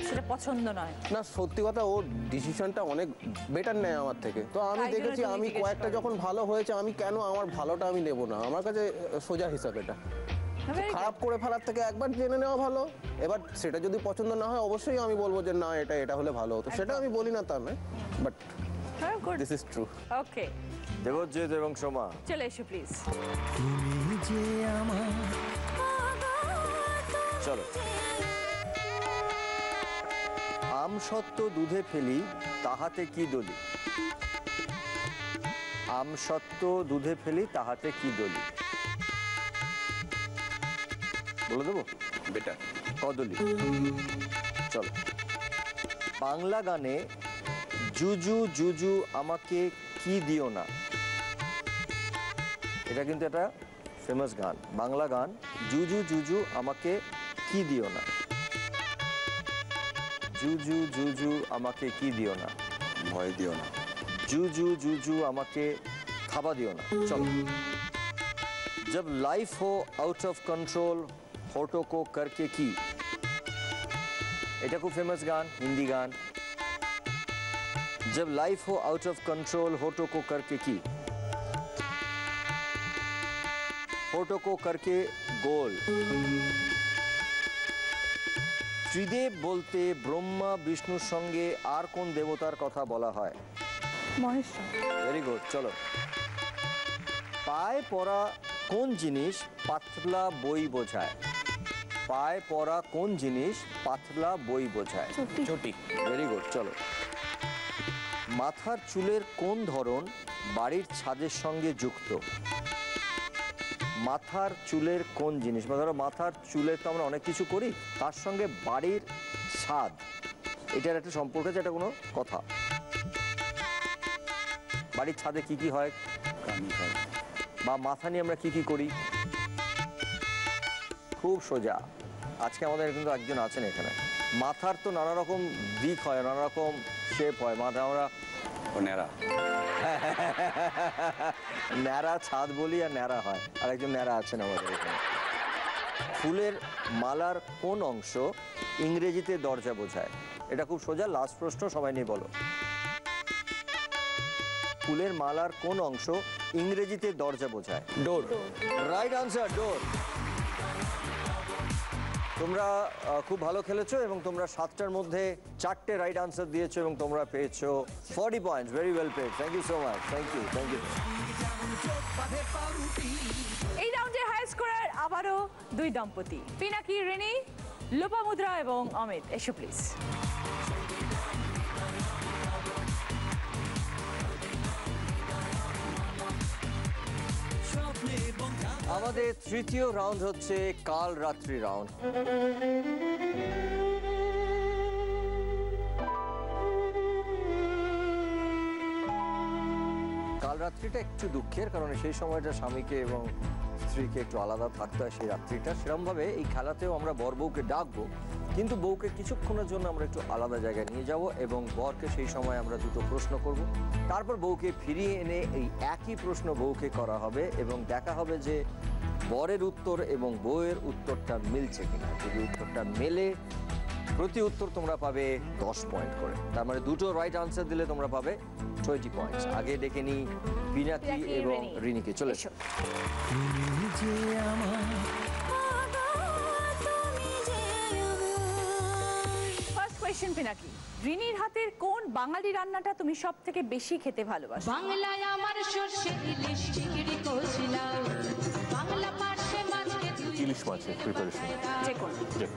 Speaker 2: সেটা পছন্দ নয়।
Speaker 9: না, সত্যি কথা, ও ডিসিশনটা অনেক বেটার নেয় আমার থেকে। তো আমি
Speaker 2: তাই জন্য
Speaker 9: দেখেছি,
Speaker 2: তুমি
Speaker 9: আমি
Speaker 2: জিজ্ঞেস
Speaker 9: কয়েকটা
Speaker 2: করো।
Speaker 9: যখন ভালো হয়েছে, আমি কেন আমার ভালোটা আমি নেব না? আমার কাছে সোজা হিসাব এটা। খারাপ করে ফেলার থেকে একবার জেনে নেওয়া ভালো। এবার সেটা যদি পছন্দ না হয়, অবশ্যই আমি বলবো যে না, এটা হলে ভালো হতো। সেটা আমি বলি না তা নয়, বাট দিস ইজ ট্রু।
Speaker 2: ওকে,
Speaker 1: দেবজিৎ এবং সোমা
Speaker 2: চলে এসো প্লিজ।
Speaker 10: তুমি যে আমার
Speaker 1: চলো। আম সত্ত্ব দুধে ফেলি তাহাতে কি দলি? আম সত্ত্ব দুধে ফেলি তাহাতে কি দলি? বলে দেবো?
Speaker 9: বেটার।
Speaker 1: কদলি। চলো। বাংলা গানে জুজু জুজু আমাকে কি দিও না, এটা কিন্তু একটা ফেমাস গান। বাংলা গান, জুজু জুজু আমাকে কি দিও না। জুজু জুজু আমাকে কি দিও না,
Speaker 9: ভয় দিও না।
Speaker 1: জুজু জুজু আমাকে খাবা দিও না। চলো। जब लाइफ हो आउट ऑफ कंट्रोल होठों को करके की, এটা খুব ফেমাস গান, হিন্দি গান। जब लाइफ हो आउट ऑफ कंट्रोल होठों को करके की। फोटो को करके गोल। ত্রিদেব বলতে ব্রহ্মা বিষ্ণুর সঙ্গে আর কোন দেবতার কথা বলা হয়?
Speaker 12: মহেশ্বর।
Speaker 1: ভেরি গুড, চলো। পায়ে পরা কোন জিনিস পাতলা বই বোঝায়? পায়ে পরা কোন জিনিস পাতলা বই বোঝায়?
Speaker 3: চটি।
Speaker 1: ভেরি গুড, চলো। মাথার চুলের কোন ধরন বাড়ির ছাদের সঙ্গে যুক্ত? মাথার চুলের কোন জিনিস, ধরো মাথার চুলের তো আমরা অনেক কিছু করি, তার সঙ্গে বাড়ির ছাদ এটার একটা সম্পর্ক আছে, এটা কোনো কথা? বাড়ির ছাদে কি কি হয় বা মাথা নিয়ে আমরা কি কি করি? খুব সোজা। আজকে আমাদের কিন্তু একজন আছেন এখানে, মাথার তো নানা রকম দিক হয়, নানা রকম শেপ হয়, মাথা আমরা
Speaker 11: ন্যাড়া
Speaker 1: ন্যাড়া ছাদ বলি আর ন্যাড়া হয়, আর একজন ন্যাড়া আছেন আমাদের এখানে। ফুলের মালার কোন অংশ ইংরেজিতে দরজা বোঝায়? এটা খুব সোজা, লাস্ট প্রশ্ন, সবাই নিয়ে বলো। ফুলের মালার কোন অংশ ইংরেজিতে দরজা বোঝায়?
Speaker 11: ডোর।
Speaker 1: রাইট আনসার, ডোর। তোমরা খুব ভালো খেলেছো এবং তোমরা 7টার মধ্যে 4টে রাইট আনসার দিয়েছো এবং তোমরা পেয়েছো 40 points. Very well played, thank you so much. Thank you, thank you.
Speaker 2: এই রাউন্ডে হাই স্কোরার আবারও দুই দম্পতি, পিনাকি রিনি, লোপামুদ্রা এবং অমিত। এসো প্লিজ।
Speaker 1: আমাদের তৃতীয় রাউন্ড হচ্ছে কাল রাত্রি রাউন্ড। কাল রাত্রিটা একটু দুঃখের, কারণ সেই সময়টা স্বামীকে এবং স্ত্রীকে একটু আলাদা থাকতে হয় সেই রাত্রিটা। সেরকমভাবে এই খেলাতেও আমরা বর বউকে ডাকবো, কিন্তু বউকে কিছুক্ষণের জন্য আমরা একটু আলাদা জায়গায় নিয়ে যাব এবং বরকে সেই সময় আমরা দুটো প্রশ্ন করব। তারপর বউকে ফিরিয়ে এনে এই একই প্রশ্ন বউকে করা হবে এবং দেখা হবে যে বরের উত্তর এবং বউয়ের উত্তরটা মিলছে কিনা। যদি উত্তরটা মেলে প্রতি উত্তর তোমরা পাবে 10 পয়েন্ট করে, তার মানে দুটো রাইট আনসার দিলে তোমরা পাবে 20 পয়েন্টস। আগে ডেকে নি পিনাকি এবং রিনিকে, চলে এসো।
Speaker 2: ফার্স্ট কোয়েশ্চেন পিনাকি, রিনির হাতের কোন বাঙালি রান্নাটা তুমি সব থেকে বেশি খেতে ভালোবাসো?
Speaker 13: বাংলায় আমার সরষে ইলিশ চিংড়ি কষলাও, বাংলা পার্শ্বে মাছকে
Speaker 3: ইলিশ মাছের প্রিপারেশন
Speaker 2: যে কোন?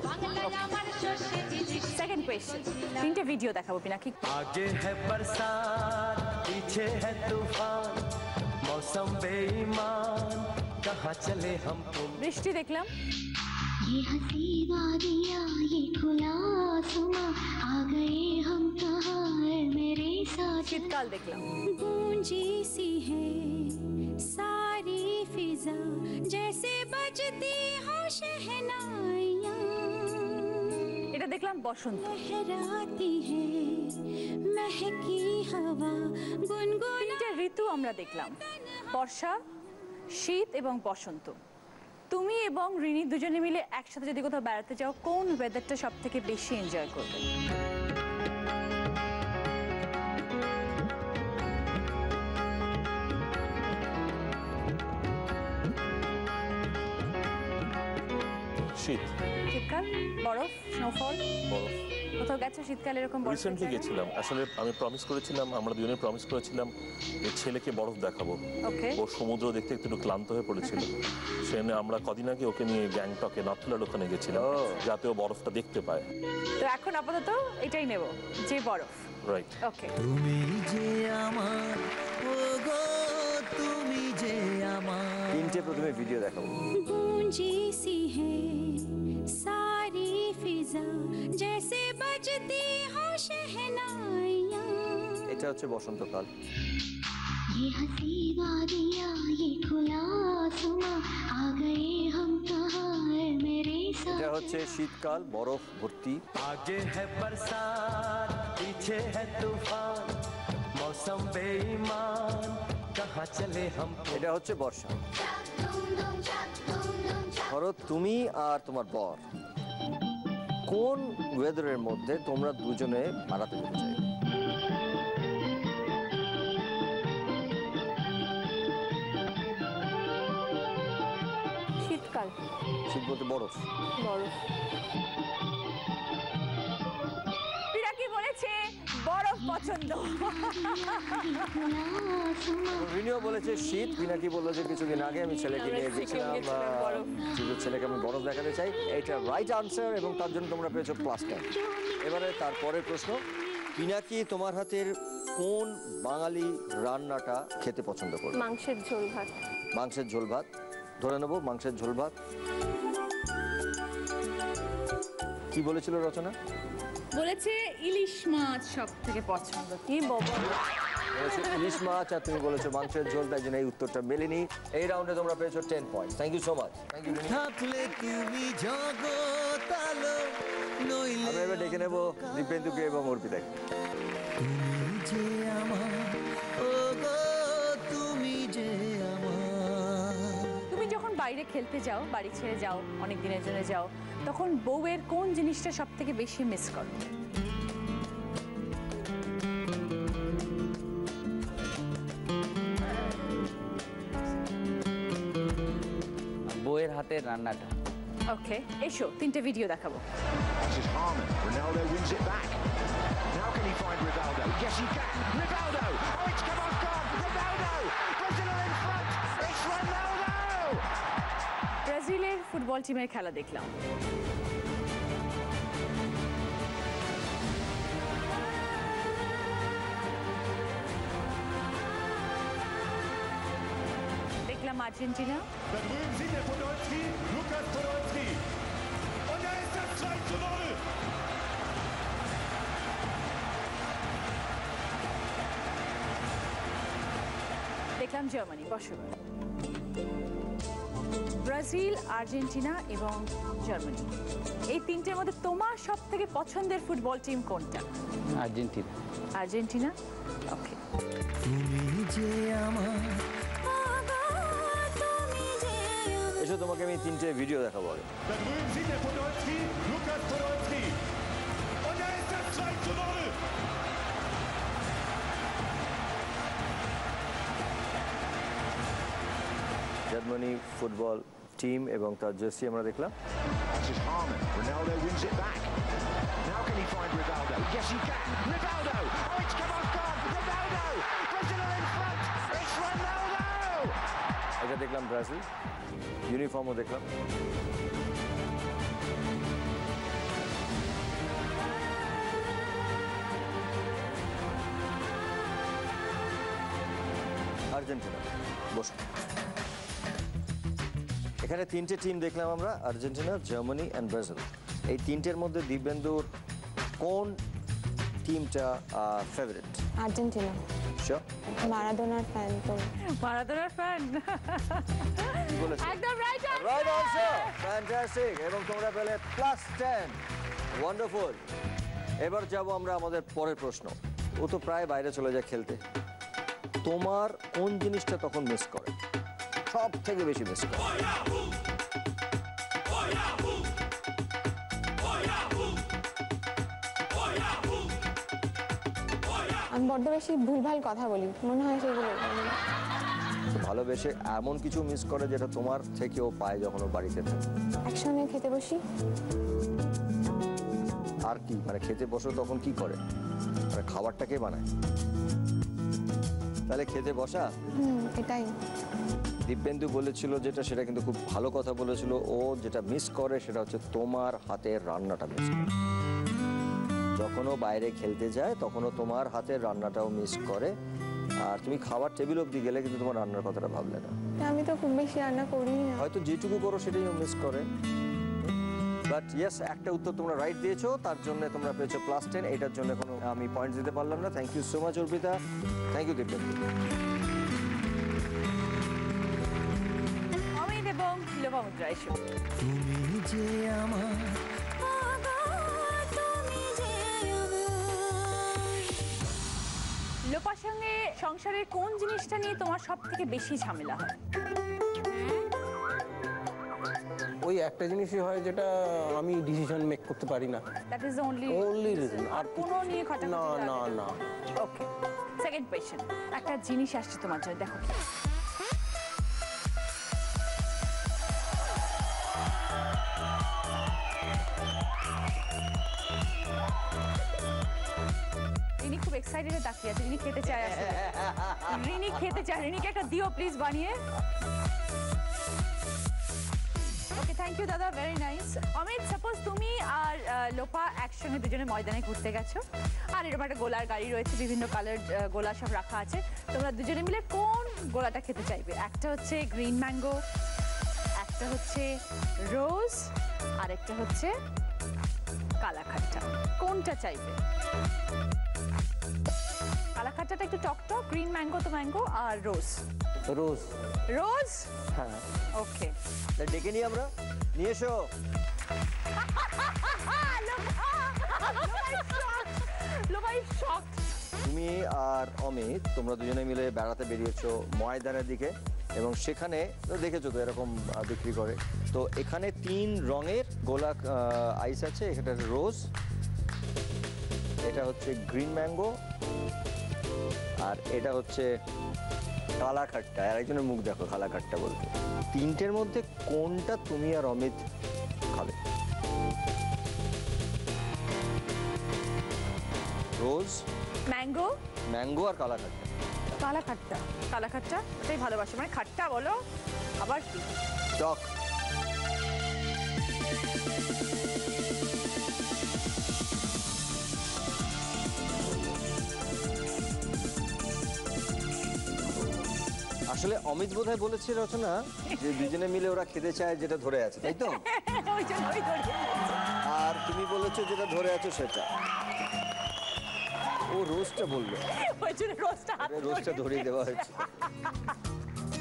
Speaker 13: বাংলায় আমার সরষে ইলিশ।
Speaker 2: সেকেন্ড কোয়েশ্চেন, তিনটে ভিডিও দেখাবো পিনাকি।
Speaker 10: आगे है बरसात पीछे है तूफान मौसम बेईमान कहाँ चले हम तुम।
Speaker 2: বৃষ্টি দেখলাম,
Speaker 13: ये हंसी वादियाँ ये खुला आसमां आ गए हम कहाँ है मेरे साथ।
Speaker 2: শীতকাল দেখলাম,
Speaker 13: गूंजी सी है सारी फिजा जैसे बजती हो शहनाइयाँ।
Speaker 2: এটা দেখলাম বসন্ত।
Speaker 13: लहराती है महकी हवा गुनगुन।
Speaker 2: তিনটে ঋতু আমরা দেখলাম, বর্ষা, শীত এবং বসন্ত। তুমি এবং রিনি দুজনে মিলে একসাথে যদি কোথাও বেড়াতে যাও, কোন ওয়েদারটা সব থেকে বেশি এনজয় করবে?
Speaker 3: শীত।
Speaker 2: শীতকাল, বরফ, স্নোফল।
Speaker 3: বরফ।
Speaker 2: কোথাও গেছো শীতকালে এরকম বরফ?
Speaker 3: রিসেন্টলি গেছিলাম, আসলে আমি প্রমিস করেছিলাম, আমরা দুজনে প্রমিস করেছিলাম যে ছেলেকে বরফ দেখাবো।
Speaker 2: ওকে।
Speaker 3: ও সমুদ্র দেখতে একটু ক্লান্ত হয়ে পড়েছিল, সেখানে আমরা কদিন আগে ওকে নিয়ে গ্যাংটকে নথুলার ওখানে গেছিলাম যাতে ও বরফটা দেখতে পায়।
Speaker 2: তো এখন আপাতত এটাই নেব, যে বরফ।
Speaker 3: রাইট।
Speaker 2: ওকে।
Speaker 10: তুমি যে আমার ওগো তুমি যে আমার।
Speaker 1: তিনটে প্রথমে ভিডিও দেখাবো।
Speaker 13: गूंजी सी है सारी फिजा जैसे बजती हो शहनाइयाँ।
Speaker 1: এটা হচ্ছে বসন্তকাল।
Speaker 13: ये हंसी वादियाँ ये खुला आसमां आ गए हम कहाँ है मेरे साथ।
Speaker 1: এটা হচ্ছে শীতকাল, বরফ ভর্তি।
Speaker 10: आगे है बरसात पीछे है तूफान मौसम बेईमान कहाँ चले हम।
Speaker 1: এটা হচ্ছে বর্ষা। ধরো তুমি আর তোমার বর কোন ওয়েদারের মধ্যে তোমরা দুজনে বেড়াতে যেতে চাই?
Speaker 4: শীতকাল।
Speaker 1: শীত বলতে বরফ।
Speaker 4: বরফ।
Speaker 2: পিনাকি বলেছে বরফ পছন্দ।
Speaker 1: রিনিও বলেছে শীত, পিনাকি বললো যে কিছুদিন আগে আমি ছেলেকে নিয়ে গেছিলাম, ছেলেকে আমি বরফ দেখাতে চাই। এটা রাইট আনসার এবং তার জন্য তোমরা পেয়েছো +10। এবারে তারপরের প্রশ্ন, পিনাকি তোমার হাতের কোন বাঙালি রান্নাটা খেতে পছন্দ করবে?
Speaker 4: মাংসের ঝোল ভাত।
Speaker 1: মাংসের ঝোল ভাত ধরে নেবো, মাংসের ঝোল ভাত। কি বলেছিল রচনা?
Speaker 2: বলেছে ইলিশ মাছ সব থেকে পছন্দ। কি বাবা,
Speaker 1: বলেছো ইলিশ মাছ আর তুমি বলেছো মাংসের ঝোল, তাই জন্য এই উত্তরটা মেলেনি। এই রাউন্ডে তোমরা পেয়েছো 10 point. Thank you so much. Thank you. আমরা এবার ডেকে নেবো দীপেন্দুকে এবং অর্পিতাকে।
Speaker 2: তুমি যখন বাইরে খেলতে যাও, বাড়ি ছেড়ে যাও, অনেক দিনের জন্য যাও, তখন বউয়ের কোন জিনিসটা সব থেকে বেশি মিস করো?
Speaker 7: বউয়ের হাতের রান্নাটা।
Speaker 2: ওকে, এসো 3টে ভিডিও দেখাবো।
Speaker 14: This is Harman. Ronaldo wins it back. Now can he find Rivaldo? Yes, he can. Rivaldo! Oh, it's come off gone. Rivaldo! Brazil are in front. It's Ronaldo!
Speaker 2: ব্রাজিলের ফুটবল টিমের খেলা দেখলাম। দেখলাম Argentina.
Speaker 14: Dann rühmen Sie der Podolski, Lukas Podolski. Und da ist das 2:0.
Speaker 2: দেখলাম Germany. বসো। Brazil, Argentina এবং Germany, এই 3টের মধ্যে তোমার সব থেকে পছন্দের ফুটবল টিম কোনটা?
Speaker 7: আর্জেন্টিনা।
Speaker 2: আর্জেন্টিনা। ওকে।
Speaker 1: এসো তোমাকে আমি 3টে ভিডিও দেখাবো আগে।
Speaker 14: Dann rühmen Sie der Podolski, Lukas Podolski. Und da ist das 2:0.
Speaker 1: Germany football team এবং তার জার্সি আমরা দেখলাম।
Speaker 14: This is Harman. Ronaldo wins it back. Now can he find Rivaldo? Yes, he can. Rivaldo! Oh, it's come off gone. Rivaldo! Brazil are in front. It's Ronaldo!
Speaker 1: এটা দেখলাম Brazil, ইউনিফর্মও দেখলাম। Argentina. বসো। এখানে 3টে team দেখলাম আমরা, Argentina, Germany and Brazil. এই 3টের মধ্যে দিব্যেন্দুর কোন টিমটা ফেভারিট?
Speaker 15: আর্জেন্টিনা।
Speaker 1: শিওর?
Speaker 15: মারাদোনার ফ্যান তো।
Speaker 2: মারাদোনার ফ্যান। একদম right answer.
Speaker 1: Right answer. Fantastic. এবং তোমরা পেলে +10। ওয়ান্ডারফুল। এবার যাব আমরা আমাদের পরের প্রশ্ন। ও তো প্রায় বাইরে চলে যায় খেলতে, তোমার কোন জিনিসটা তখন মিস করে, সব থেকে বেশি মিস করে?
Speaker 15: আমি বড্ড বেশি ভুলভাল কথা বলি, মনে হয় সেগুলো।
Speaker 1: ভালোবেসে এমন কিছু মিস করে যেটা তোমার থেকেও পায় যখন ও বাড়িতে থাকে?
Speaker 15: একসঙ্গে খেতে বসি।
Speaker 1: আর কি মানে খেতে বসো তখন কি করে, মানে খাবারটা কে বানায়? তাহলে খেতে বসা।
Speaker 15: এটাই।
Speaker 1: দিব্যেন্দু বলেছিল যেটা, সেটা কিন্তু খুব ভালো কথা বলেছিল। ও যেটা মিস করে সেটা হচ্ছে তোমার হাতের রান্নাটা মিস করে। যখনও বাইরে খেলতে যায় তখনও তোমার হাতের রান্নাটাও মিস করে। আর তুমি খাবার টেবিল অবধি গেলে কিন্তু তোমার রান্নার কথাটা ভাবলে না।
Speaker 15: আমি তো খুব বেশি রান্না করি না।
Speaker 1: হয়তো যেটুকু করো সেটাই মিস করে। বাট ইয়েস, একটা উত্তর তোমরা রাইট দিয়েছো, তার জন্য তোমরা পেয়েছো +10। এটার জন্য কোনো আমি পয়েন্ট দিতে পারলাম না। Thank you so much Arpita. Thank you Dibyendu.
Speaker 2: Amit এবং লোপামুদ্রা এসো। লোপার সঙ্গে সংসারের কোন জিনিসটা নিয়ে তোমার সব থেকে বেশি ঝামেলা হয়?
Speaker 9: ওই একটা জিনিসই হয় যেটা আমি ডিসিশন মেক করতে পারি না।
Speaker 2: That is only
Speaker 9: reason.
Speaker 2: আর কোনো নিয়ে
Speaker 9: না না না।
Speaker 2: Okay, second question. একটা জিনিস আসছে তোমার জন্য, দেখো। এক্সাইটেড তাকিয়ে আছে, রিনি খেতে চায় আসলে। রিনি খেতে চায়, রিনিকে একটা দিও প্লিজ বানিয়ে। ওকে, থ্যাংক ইউ দাদা, ভেরি নাইস। অমিত, সাপোজ তুমি আর লোপা একসঙ্গে দুজনে ময়দানে ঘুরতে গেছো, আর এরকম একটা গোলার গাড়ি রয়েছে, বিভিন্ন কালার গোলা সব রাখা আছে, তোমরা দুজনে মিলে কোন গোলাটা খেতে চাইবে? একটা হচ্ছে গ্রিন ম্যাঙ্গো, একটা হচ্ছে রোজ, আর একটা হচ্ছে কালাখাট্টা। কোনটা চাইবে? কালাখাট্টাটা একটু টক টক, গ্রিন ম্যাঙ্গো তো ম্যাঙ্গো, আর রোজ
Speaker 1: রোজ।
Speaker 2: রোজ,
Speaker 1: হ্যাঁ
Speaker 2: ওকে।
Speaker 1: ডেকে নিই আমরা, নিয়ে এসো। তুমি আর অমিত তোমরা দুজনে মিলে বেড়াতে বেরিয়েছো ময়দানের দিকে, এবং সেখানে দেখেছো তো এরকম বিক্রি করে। তো এখানে 3 রঙের গোলা আইস আছে। এটা রোজ, এটা হচ্ছে গ্রিন ম্যাঙ্গো, আর এটা হচ্ছে কালাখাট্টা। আর একজনের মুখ দেখো, কালাখাট্টা বলতে। 3টের মধ্যে কোনটা তুমি আর অমিত খাবে? রোজ,
Speaker 2: ম্যাঙ্গো,
Speaker 1: ম্যাঙ্গো আর কালাখাট্টা।
Speaker 2: কালাখাট্টা। কালাখাট্টা এটাই ভালোবাসে, মানে খাট্টা বলো আবার কি
Speaker 1: টক। আসলে অমিত বোধহয় বলেছে রচনা যে দুজনে মিলে ওরা খেতে চায় যেটা ধরে আছে, তাই তো? আর তুমি বলেছো যেটা ধরে আছো সেটা। ও রোজটা বললো, রোজটা ধরিয়ে দেওয়া হয়েছে।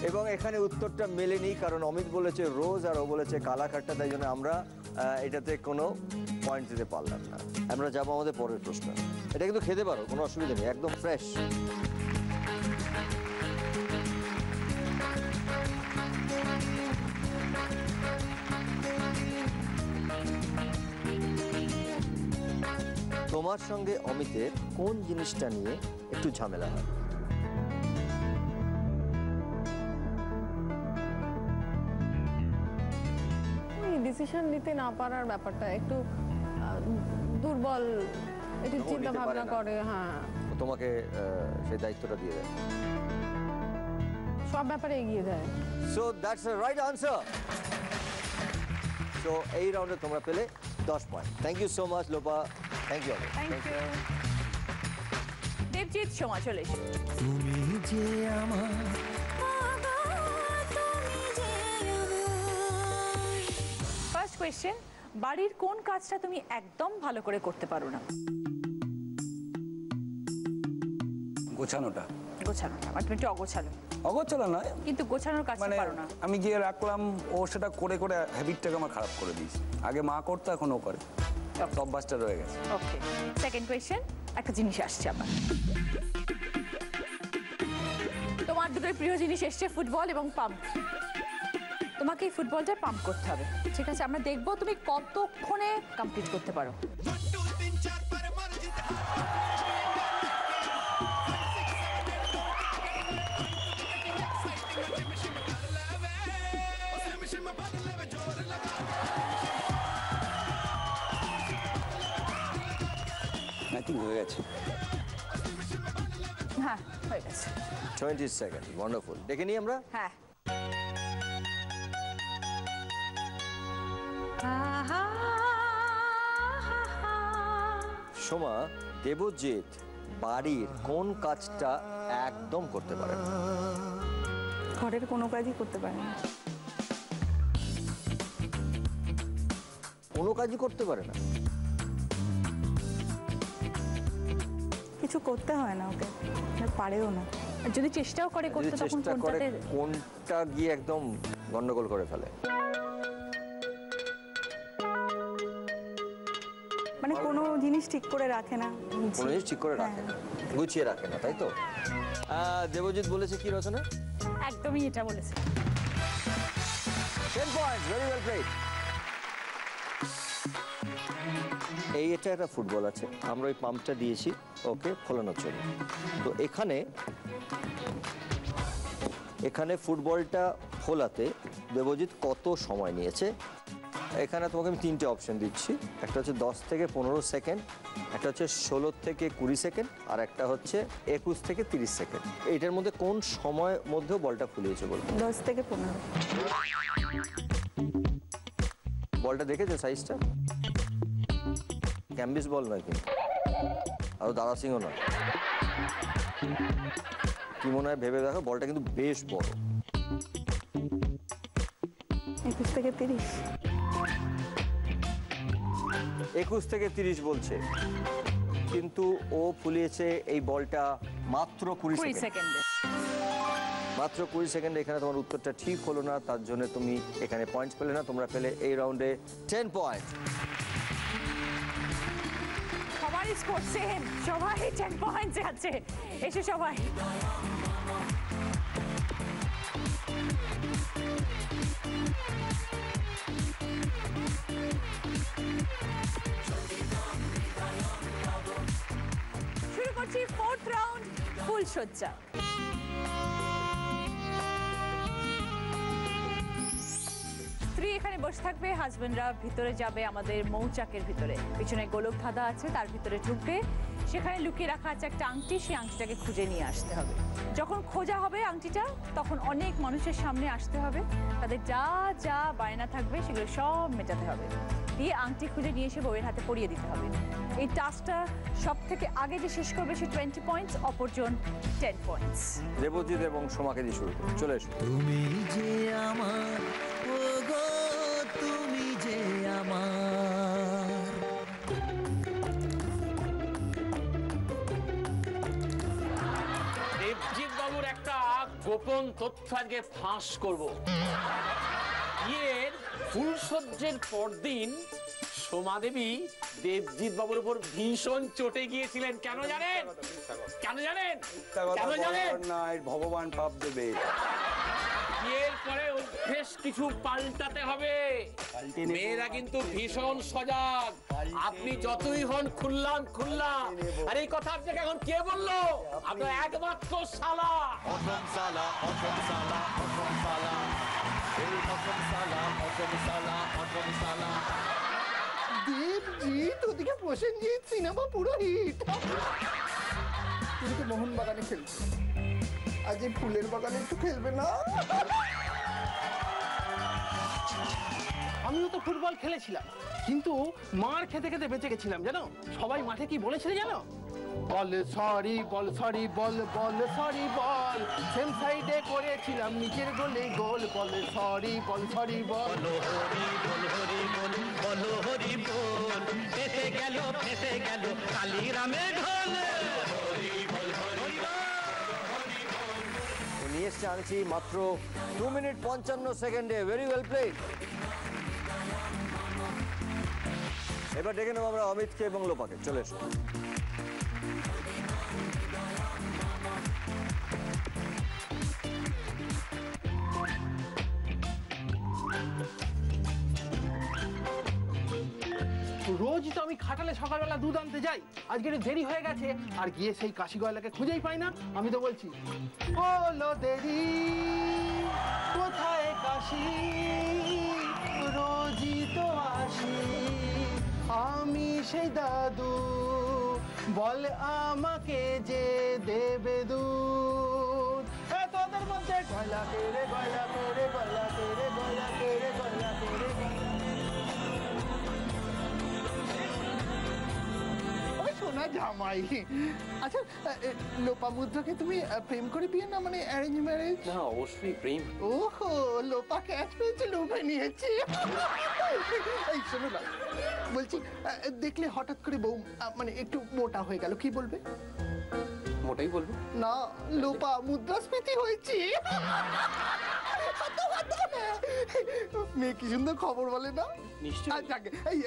Speaker 1: এবং এখানে উত্তরটা মেলেনি, কারণ অমিত বলেছে রোজ আর ও বলেছে কালাখাট্টা, তাই জন্য আমরা এটাতে কোনো পয়েন্ট দিতে পারলাম না। আমরা যাবো আমাদের পরের প্রশ্ন। এটা কিন্তু খেতে পারো, কোনো অসুবিধা নেই, একদম ফ্রেশ। তোমার সঙ্গে অমিতের কোন জিনিসটা নিয়ে একটু ঝামেলা হয়?
Speaker 8: ডিসিশন নিতে না পারার ব্যাপারটা একটু দুর্বল, একটু চিন্তা ভাবনা করে। হ্যাঁ,
Speaker 1: তোমাকে সেই দায়িত্বটা দিয়ে দেয়,
Speaker 8: সব ব্যাপারে এগিয়ে দেয়।
Speaker 1: So that's the right answer. So এই রাউন্ডে তোমরা পেলে 10 point. Thank you so much Lopa, thank you.
Speaker 2: Thank you Debjit, সময় চলে এসে।
Speaker 10: তুমি যে আমার
Speaker 2: ফার্স্ট কোয়েশ্চেন, বাড়ির কোন কাজটা তুমি একদম ভালো করে করতে পারো না?
Speaker 11: গোছানোটা।
Speaker 2: গোছানোটা মানে তুমি একটু অগোছালো।
Speaker 11: অগোছালো নয়,
Speaker 2: কিন্তু গোছানোর কাজটা পারো না।
Speaker 11: আমি গিয়ে রাখলাম, ও সেটা করে করে হ্যাবিটটাকে আমার খারাপ করে দিয়েছে। আগে মা করতো, এখন ও করে, অভ্যাসটা রয়ে গেছে।
Speaker 2: ওকে, সেকেন্ড কোয়েশ্চেন, একটা জিনিস আসছে আবার। তোমার দুটোই প্রিয় জিনিস এসছে, ফুটবল এবং পাম্প। তোমাকে এই ফুটবলটা পাম্প করতে হবে, ঠিক আছে? আমরা দেখবো তুমি কতক্ষণে কমপ্লিট করতে পারো।
Speaker 11: হয়ে গেছে।
Speaker 2: হ্যাঁ, হয়ে গেছে।
Speaker 1: 20 সেকেন্ড, ওয়ান্ডারফুল। দেখে নিই আমরা।
Speaker 2: হ্যাঁ,
Speaker 1: সোমা, দেবজিৎ বাড়ির কোন কাজটা একদম করতে পারে না?
Speaker 12: ঘরের কোনো কাজই করতে পারে না।
Speaker 1: কোনো কাজই করতে পারে না?
Speaker 12: কিছু করতে হয় না ওকে, পারেও না।
Speaker 2: যদি চেষ্টাও করে করতে, তখন
Speaker 1: চেষ্টা করে
Speaker 2: কোনটাতে
Speaker 1: কোনটা গিয়ে একদম গন্ডগোল করে ফেলে।
Speaker 12: মানে কোনো জিনিস ঠিক করে রাখে না,
Speaker 1: কোনো জিনিস ঠিক করে রাখে না, গুছিয়ে রাখে না, তাই তো? দেবজিৎ বলেছে কি রচনা?
Speaker 2: একদমই এটা বলেছে।
Speaker 1: 10 পয়েন্টস, ভেরি ওয়েল প্লেড। এটা একটা ফুটবল আছে, আমরা ওই পাম্পটা দিয়েছি ওকে ফোলানোর জন্য। তো এখানে ফুটবলটা ফোলাতে দেবজিৎ কত সময় নিয়েছে? এখানে তোমাকে আমি 3টে অপশন দিচ্ছি, একটা হচ্ছে 10 থেকে 15 সেকেন্ড, একটা হচ্ছে 16 থেকে 20 সেকেন্ড, আর একটা হচ্ছে 21 থেকে 30 সেকেন্ড। এইটার মধ্যে কোন সময়ের মধ্যে বলটা ফুলিয়েছে বলবো?
Speaker 12: 10 থেকে 15।
Speaker 1: বলটা দেখেছো সাইজটা? ক্যাম্বিস বল নয় কিন্তু, আর দাদা সিংও নয়। কি মনে হয় ভেবে দেখো, বলটা কিন্তু বেশ বড়।
Speaker 12: 21 থেকে 30।
Speaker 1: 21 থেকে 30 বলছে, কিন্তু ও ফুলিয়েছে এই বলটা মাত্র 20 সেকেন্ডে। মাত্র 20 সেকেন্ডে। এখানে তোমার উত্তরটা ঠিক হলো না, তার জন্য তুমি এখানে পয়েন্টস পেলে না। তোমরা পেলে এই রাউন্ডে 10 পয়েন্ট।
Speaker 2: সবারই স্কোর সেম, সবাই 10 পয়েন্টস আছে। এসে সবাই শুরু করছি 4th রাউন্ড, ফুলসজ্জা। স্ত্রী এখানে বসে থাকবে, হাজবেন্ডরা ভিতরে যাবে আমাদের মৌচাকের ভিতরে। পিছনে গোলক ধাঁধা আছে, তার ভিতরে ঢুকবে। সেখানে লুকিয়ে রাখা আছে একটা আংটি, সেই আংটিটাকে খুঁজে নিয়ে আসতে হবে। যখন খোঁজা হবে আংটিটা, তখন অনেক মানুষের সামনে আসতে হবে, তাদের যা যা বায়না থাকবে সেগুলো সব মেটাতে হবে। দিয়ে আংটি খুঁজে নিয়ে এসে বউয়ের হাতে পরিয়ে দিতে হবে। এই টাস্কটা সব থেকে আগে যে শেষ করবে সে 20 পয়েন্টস, অপরজন 10 পয়েন্টস।
Speaker 1: দেবজিৎ এবং সোমাকে দিয়ে শুরু করো, চলে এসো।
Speaker 5: তুমি যে আমার, ও গো তুমি যে আমার।
Speaker 16: দেবজিৎ বাবুর একটা গোপন তথ্য আজকে ফাঁস করব। বিয়ের ফুলসজ্জের পরদিন সোমাদেবী দেবজিৎ বাবুর উপর ভীষণ চটে গিয়েছিলেন। কেন জানেন? কেন জানেন? কেন জানেন?
Speaker 11: ভগবান পাপ দেবে।
Speaker 16: বিয়ের পরে অভ্যেস কিছু পাল্টাতে হবে। মেয়েরা কিন্তু ভীষণ সজাগ। আপনি যতই হন খুললাম খুললাম, আর এই কথা আপনাকে এখন কে বললো? আপনার একমাত্র শালা।
Speaker 10: অসম শালা, অসম শালা, অসম শালা, এই অসম শালা, অসম শালা, অসম শালা।
Speaker 17: দেবজিৎ, ওদিকে প্রসেনজিৎ, সিনেমা পুরো হিট। তুমি তো মোহনবাগানে খেলছো, আজ এই ফুলের বাগানে একটু খেলবে না?
Speaker 18: আমিও তো ফুটবল খেলেছিলাম, কিন্তু মার খেতে খেতে বেঁচে গেছিলাম জানো। সবাই মাঠে কি বলেছিল জানো? বল সরি, বল সরি, বল বল সরি বল। সেম সাইডে করেছিলাম নিচের গোলে গোল। বল সরি, বল সরি বল।
Speaker 5: হরি বল, হরি বল, বল হরি বল। ফেসে গেল, ফেসে গেল কালীরামের ঢোল। হরি বল, হরি বল।
Speaker 1: নিয়ে এসছে আনছি মাত্র 2 মিনিট 55 সেকেন্ডে। Very well played. এবার ডেকে নেব আমরা অমিতকে এবং লোপাকে, চলে এসো।
Speaker 18: রোজ তো আমি খাটালে সকালবেলা দুধ আনতে যাই, আজকে একটু দেরি হয়ে গেছে, আর গিয়ে সেই কাশি গয়লাকে খুঁজেই পাই না। আমি তো বলছি বলো দেরি কোথায় কাশি, রোজই তো আসি আমি সেই দাদু, বল আমাকে যে দেবে দুধ। তোদের মধ্যে গয়লা কেড়ে, গয়লা কেড়ে, গয়লা কেড়ে, গয়লা কেড়ে, গয়লা কেড়ে।
Speaker 17: শোনা জামাই, আচ্ছা লোপামুদ্রাকে তুমি প্রেম করে বিয়ে না, মানে অ্যারেঞ্জ ম্যারেজ?
Speaker 16: না, অবশ্যই প্রেম।
Speaker 17: ওহো, লোপা ক্যাচ পেয়েছে, লোভে নিয়েছে। এই শোনো না, বলছি দেখলে হঠাৎ করে বউ মানে একটু মোটা হয়ে গেল, কি বলবে?
Speaker 16: মোটাই বলবো
Speaker 17: না, লোপা মুদ্রাস্ফীতি হয়েছে। মেয়ে কি সুন্দর খবর বলে না?
Speaker 16: নিশ্চয়ই।
Speaker 17: এই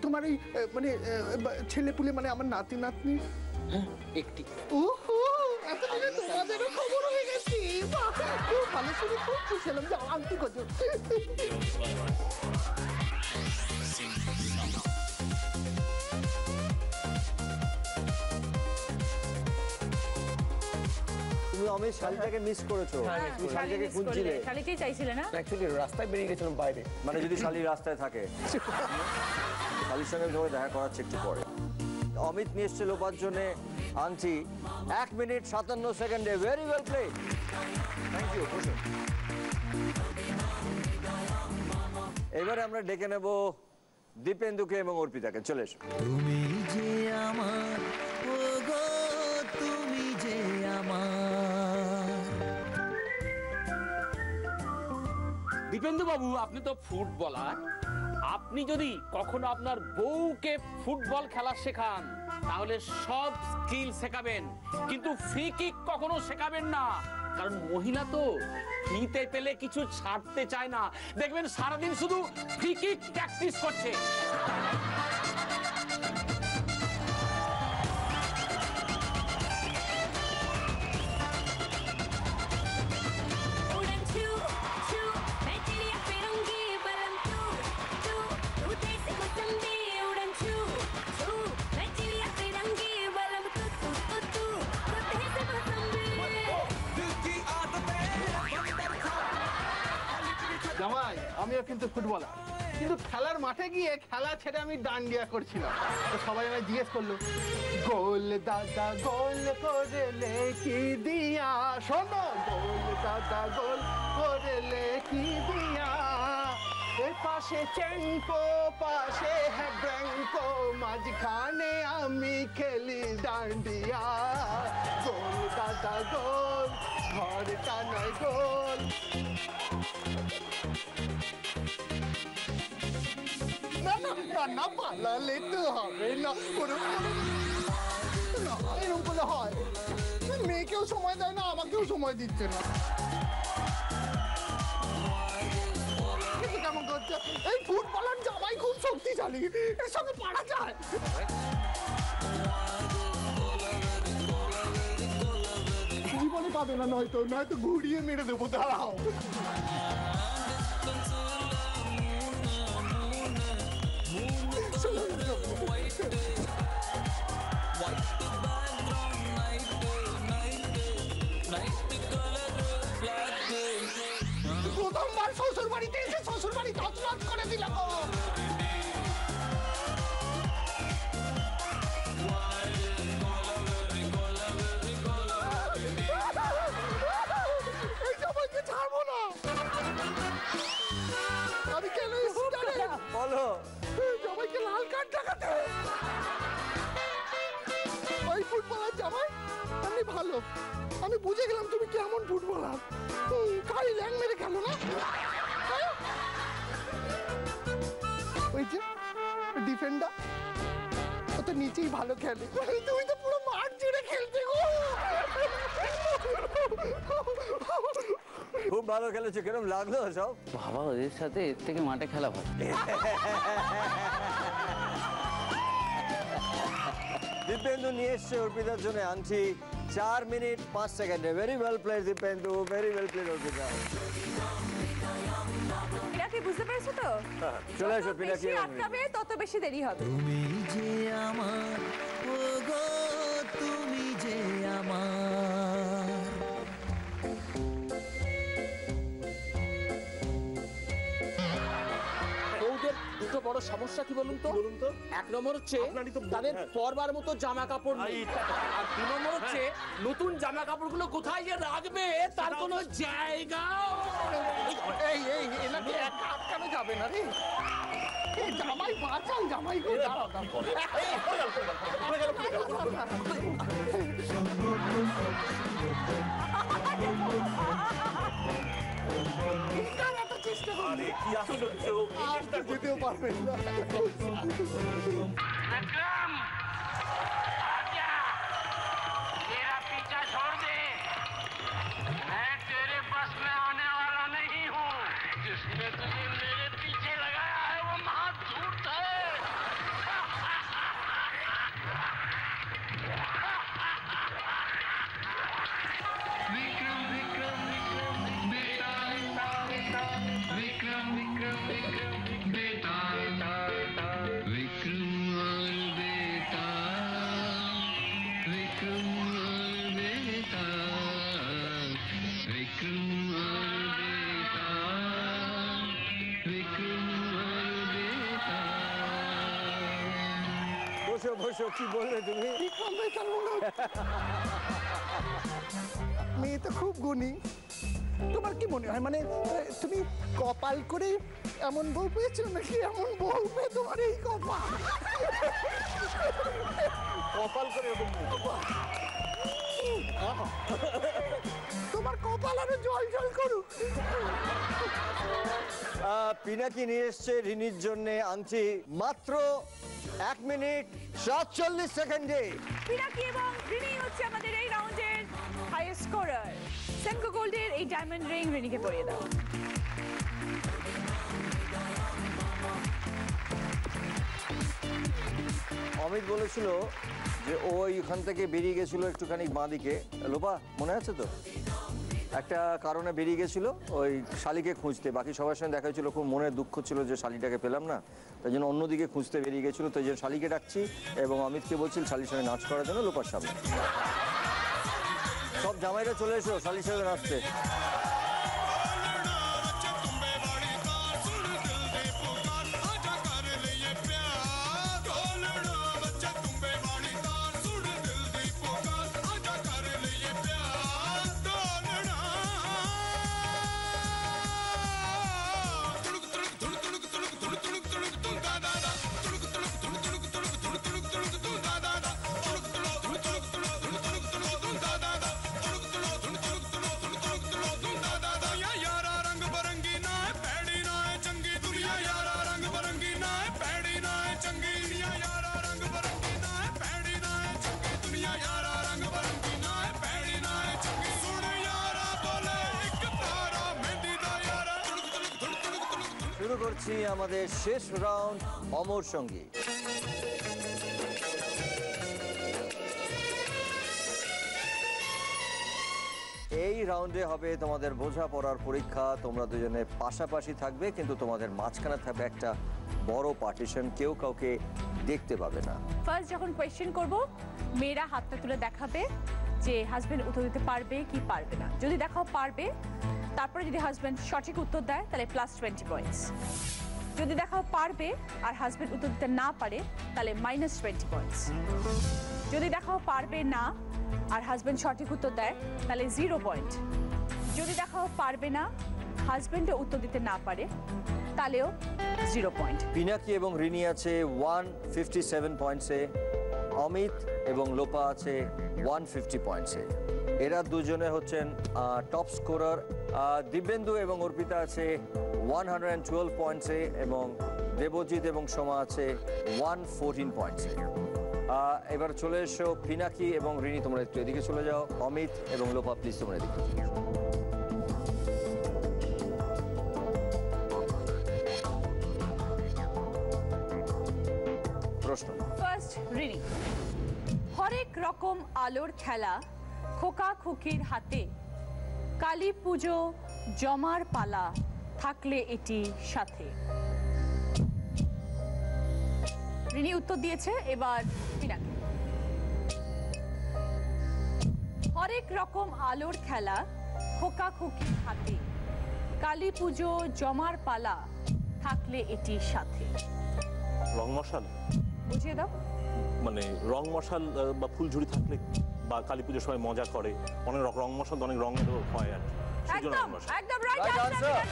Speaker 17: তোমার এই মানে ছেলে পুলে মানে আমার নাতি নাতনি
Speaker 16: একটি।
Speaker 17: ওহো, এতদিনে তোমাদেরও খবর হয়ে গেছে। খুব ভালো, শুনে খুব খুশি হলাম। যাও আংটি খোঁজো।
Speaker 1: তুমি অমিত শালিটাকে মিস করেছো, তুমি শালিটাকে খুঁজছিলে,
Speaker 2: শালিকেই চাইছিলে না?
Speaker 9: অ্যাকচুয়ালি রাস্তায় বেরিয়ে গেছিলাম বাইরে,
Speaker 1: মানে যদি শালি রাস্তায় থাকে শালির সঙ্গে তোমাকে দেখা করাচ্ছে একটু পরে। অমিত নিয়ে এসছে লোপার জন্য আনছি 1 মিনিট 57 সেকেন্ডে। Very well play, thank you. এবারে আমরা ডেকে নেব দীপেন্দুকে এবং অর্পিতাকে। চলে এসো।
Speaker 10: তুমি যে আমার, ও গো তুমি যে আমার।
Speaker 16: দীপেন্দু বাবু, আপনি তো ফুটবলার, আপনি যদি কখনো আপনার বউকে ফুটবল খেলা শেখান তাহলে সব স্কিল শেখাবেন, কিন্তু ফ্রি কিক কখনো শেখাবেন না, কারণ মহিলা তো ফ্রিতে পেলে কিছু ছাড়তে চায় না। দেখবেন সারাদিন শুধু ফ্রি কিক প্র্যাকটিস করছে।
Speaker 18: জামাই, আমিও কিন্তু ফুটবলার, কিন্তু খেলার মাঠে গিয়ে খেলা ছেড়ে আমি ডান্ডিয়া করছিলাম। তো সবাই আমায় জিজ্ঞেস করলো, গোল দাদা গোল করলে কি দিয়া, শোনো গোল দাদা গোল করলে কি দিয়া, এ পাশে চেঙ্কো পাশে হ্যাঁ ব্র্যাঙ্কো, মাঝখানে আমি খেলি ডান্ডিয়া। গোল দাদা গোল, ঘরটা নয় গোল। না না না না, পালালে তো হবে না, এরকম করে হয়। মেয়েকেও সময় দেয় না, আমাকেও সময় দিচ্ছে না। কেমন করছে এই ফুটবলার জামাই, খুব শক্তিশালী, এর সঙ্গে পারা যায়। জীবনে পাবে না, নয়তো নয়তো ঘুরিয়ে মেরে দেবো, দাঁড়াও। প্রথমবার শ্বশুর বাড়িতে এসে শ্বশুর বাড়ি তছনছ করে দিল। এই জামাইকে ছাড়বো না আমি। কেন
Speaker 1: বলো?
Speaker 18: জামাইকে লাল কার্ড দেখাতে। ওই ফুটবলার জামাই আমি ভালো, আমি বুঝে গেলাম তুমি কেমন ফুটবলার। কারি ল্যাং মেরে খেলো না। ওই যে ডিফেন্ডার, ও তো নিচেই ভালো খেলে, তুমি তো পুরো মাঠ জুড়ে খেলতে গো।
Speaker 1: খুব ভালো খেলেছো, কিরকম লাগলো সব?
Speaker 7: বাবা, ওদের সাথে এর থেকে মাঠে খেলা ভালো।
Speaker 1: দীপেন্দু নিয়ে এসছে অর্পিতার জন্য আনছি 4 মিনিট 5 সেকেন্ডে। Very well played Dipendu, very well played Arpita.
Speaker 2: Pinaki, বুঝতে পেরেছো তো?
Speaker 1: চলে এসো পিনাকি।
Speaker 2: আটকাবে তত বেশি দেরি হবে।
Speaker 10: তুমি যে আমার, ও গো তুমি যে আমার।
Speaker 16: বউদের দুটো বড় সমস্যা কি বলুন তো? এক নম্বর হচ্ছে তাদের পরবার মতো জামা কাপড় নেই, আর 2 নম্বর হচ্ছে নতুন জামা কাপড়গুলো কোথায় যে রাখবে তার কোনো জায়গা।
Speaker 18: এই এই এনাকে একা আটকানো যাবে না রে। এই জামাই বাঁচান, জামাই গো, দাঁড়াও চেষ্টা করবে, কি আশ্চর্য, যেতেও পারবেন না।
Speaker 5: मेरा पीछा छोड़ दे, मैं तेरे बस में आने वाला नहीं हूँ। जिसने तुझे मेरे पीछे लगाया है वो महा झूठ है। विक्रम विक्रम विक्रम बेटा, विक्रम विक्रम विक्रम बेटा, विक्रम और बेटा, विक्रम और बेटा।
Speaker 1: বসো বসো, কি বলবে তুমি?
Speaker 17: মেয়ে তো খুব গুণী। তোমার কি মনে হয়, মানে তুমি কপাল করে এমন বউ পেয়েছো নাকি এমন বউ পেয়ে তোমার এই কপাল?
Speaker 1: কপাল করে এরকম
Speaker 17: তোমার কপাল আরো জল জল করুক।
Speaker 1: পিনাকি নিয়ে এসছে রিনির জন্য আংটি মাত্র 1 মিনিট 47 সেকেন্ডে।
Speaker 2: পিনাকি এবং রিনি হচ্ছে আমাদের এই রাউন্ডের হাইয়েস্ট স্কোরার। সেনকো গোল্ডের এই ডায়মন্ড রিং রিনিকে পরিয়ে দাও।
Speaker 1: অমিত বলেছিল যে ওইখান থেকে বেরিয়ে গেছিল একটুখানি বাঁ দিকে। লোপা মনে আছে তো? একটা কারণে বেরিয়ে গেছিল ওই শালিকে খুঁজতে, বাকি সবার সঙ্গে দেখা হয়েছিল, খুব মনের দুঃখ ছিল যে শালিটাকে পেলাম না, তাই জন্য অন্যদিকে খুঁজতে বেরিয়ে গেছিলো। তো এই জন্য শালিকে ডাকছি এবং অমিতকে বলছি শালির সঙ্গে নাচ করার জন্য লোপার সামনে। সব জামাইরা চলে এসো শালির সঙ্গে নাচতে। শুরু করছি আমাদের শেষ রাউন্ড, অমর সঙ্গী। এই রাউন্ডে হবে তোমাদের বোঝাপড়ার পরীক্ষা। তোমরা দুজনে পাশাপাশি থাকবে, কিন্তু তোমাদের মাঝখানে থাকবে একটা বড় পার্টিশন, কেউ কাউকে দেখতে পাবে না।
Speaker 2: ফার্স্ট যখন কোয়েশ্চেন করব, মেয়েরা হাতটা তুলে দেখাবে যে হাজবেন্ড উত্তর দিতে পারবে কি পারবে না। যদি দেখাও পারবে, তারপরে যদি হাজবেন্ড সঠিক উত্তর দেয় তাহলে +20 পয়েন্টস। যদি দেখাও পারবে আর হাজবেন্ড উত্তর দিতে না পারে তাহলে -20 পয়েন্টস। যদি দেখাও পারবে না আর হাজবেন্ড সঠিক উত্তর দেয় তাহলে 0 পয়েন্ট। যদি দেখাও পারবে না, হাজবেন্ডও উত্তর দিতে না পারে, তাহলেও 0 পয়েন্ট।
Speaker 1: পিনাকি এবং রিনি আছে 157 পয়েন্টসে, অমিত এবং লোপা আছে 150 পয়েন্টসে। এরা দুজনে হচ্ছেন টপ স্কোরার। দিব্যেন্দু এবং অর্পিতা আছে 112 পয়েন্টসে এবং দেবজিৎ এবং সোমা আছে 114 পয়েন্টসে। এবার চলে এসো পিনাকি এবং রিনি, তোমরা একটু এদিকে চলে যাও। অমিত এবং লোপা প্লিজ তোমরা এদিকে চলে যাও। প্রশ্ন
Speaker 2: ফার্স্ট রিনি, হরেক রকম আলোর খেলা খোকা খুকির হাতে, কালী পুজো জমার পালা থাকলে এটি সাথে। রিনি উত্তর দিয়েছে, এবার পিনাকি। হরেক রকম আলোর খেলা খোকা খুকির হাতে, কালী পুজো জমার পালা থাকলে এটি সাথে।
Speaker 3: রং মশাল
Speaker 2: বুঝিয়ে দাও।
Speaker 3: মানে রং মশাল বা ফুলঝুরি থাকলে বা কালী পুজোর সময় মজা করে, অনেক রং মশাল অনেক রঙেরও হয় আর
Speaker 2: একদম একদম রাইট
Speaker 1: আনসার।
Speaker 2: আনসার।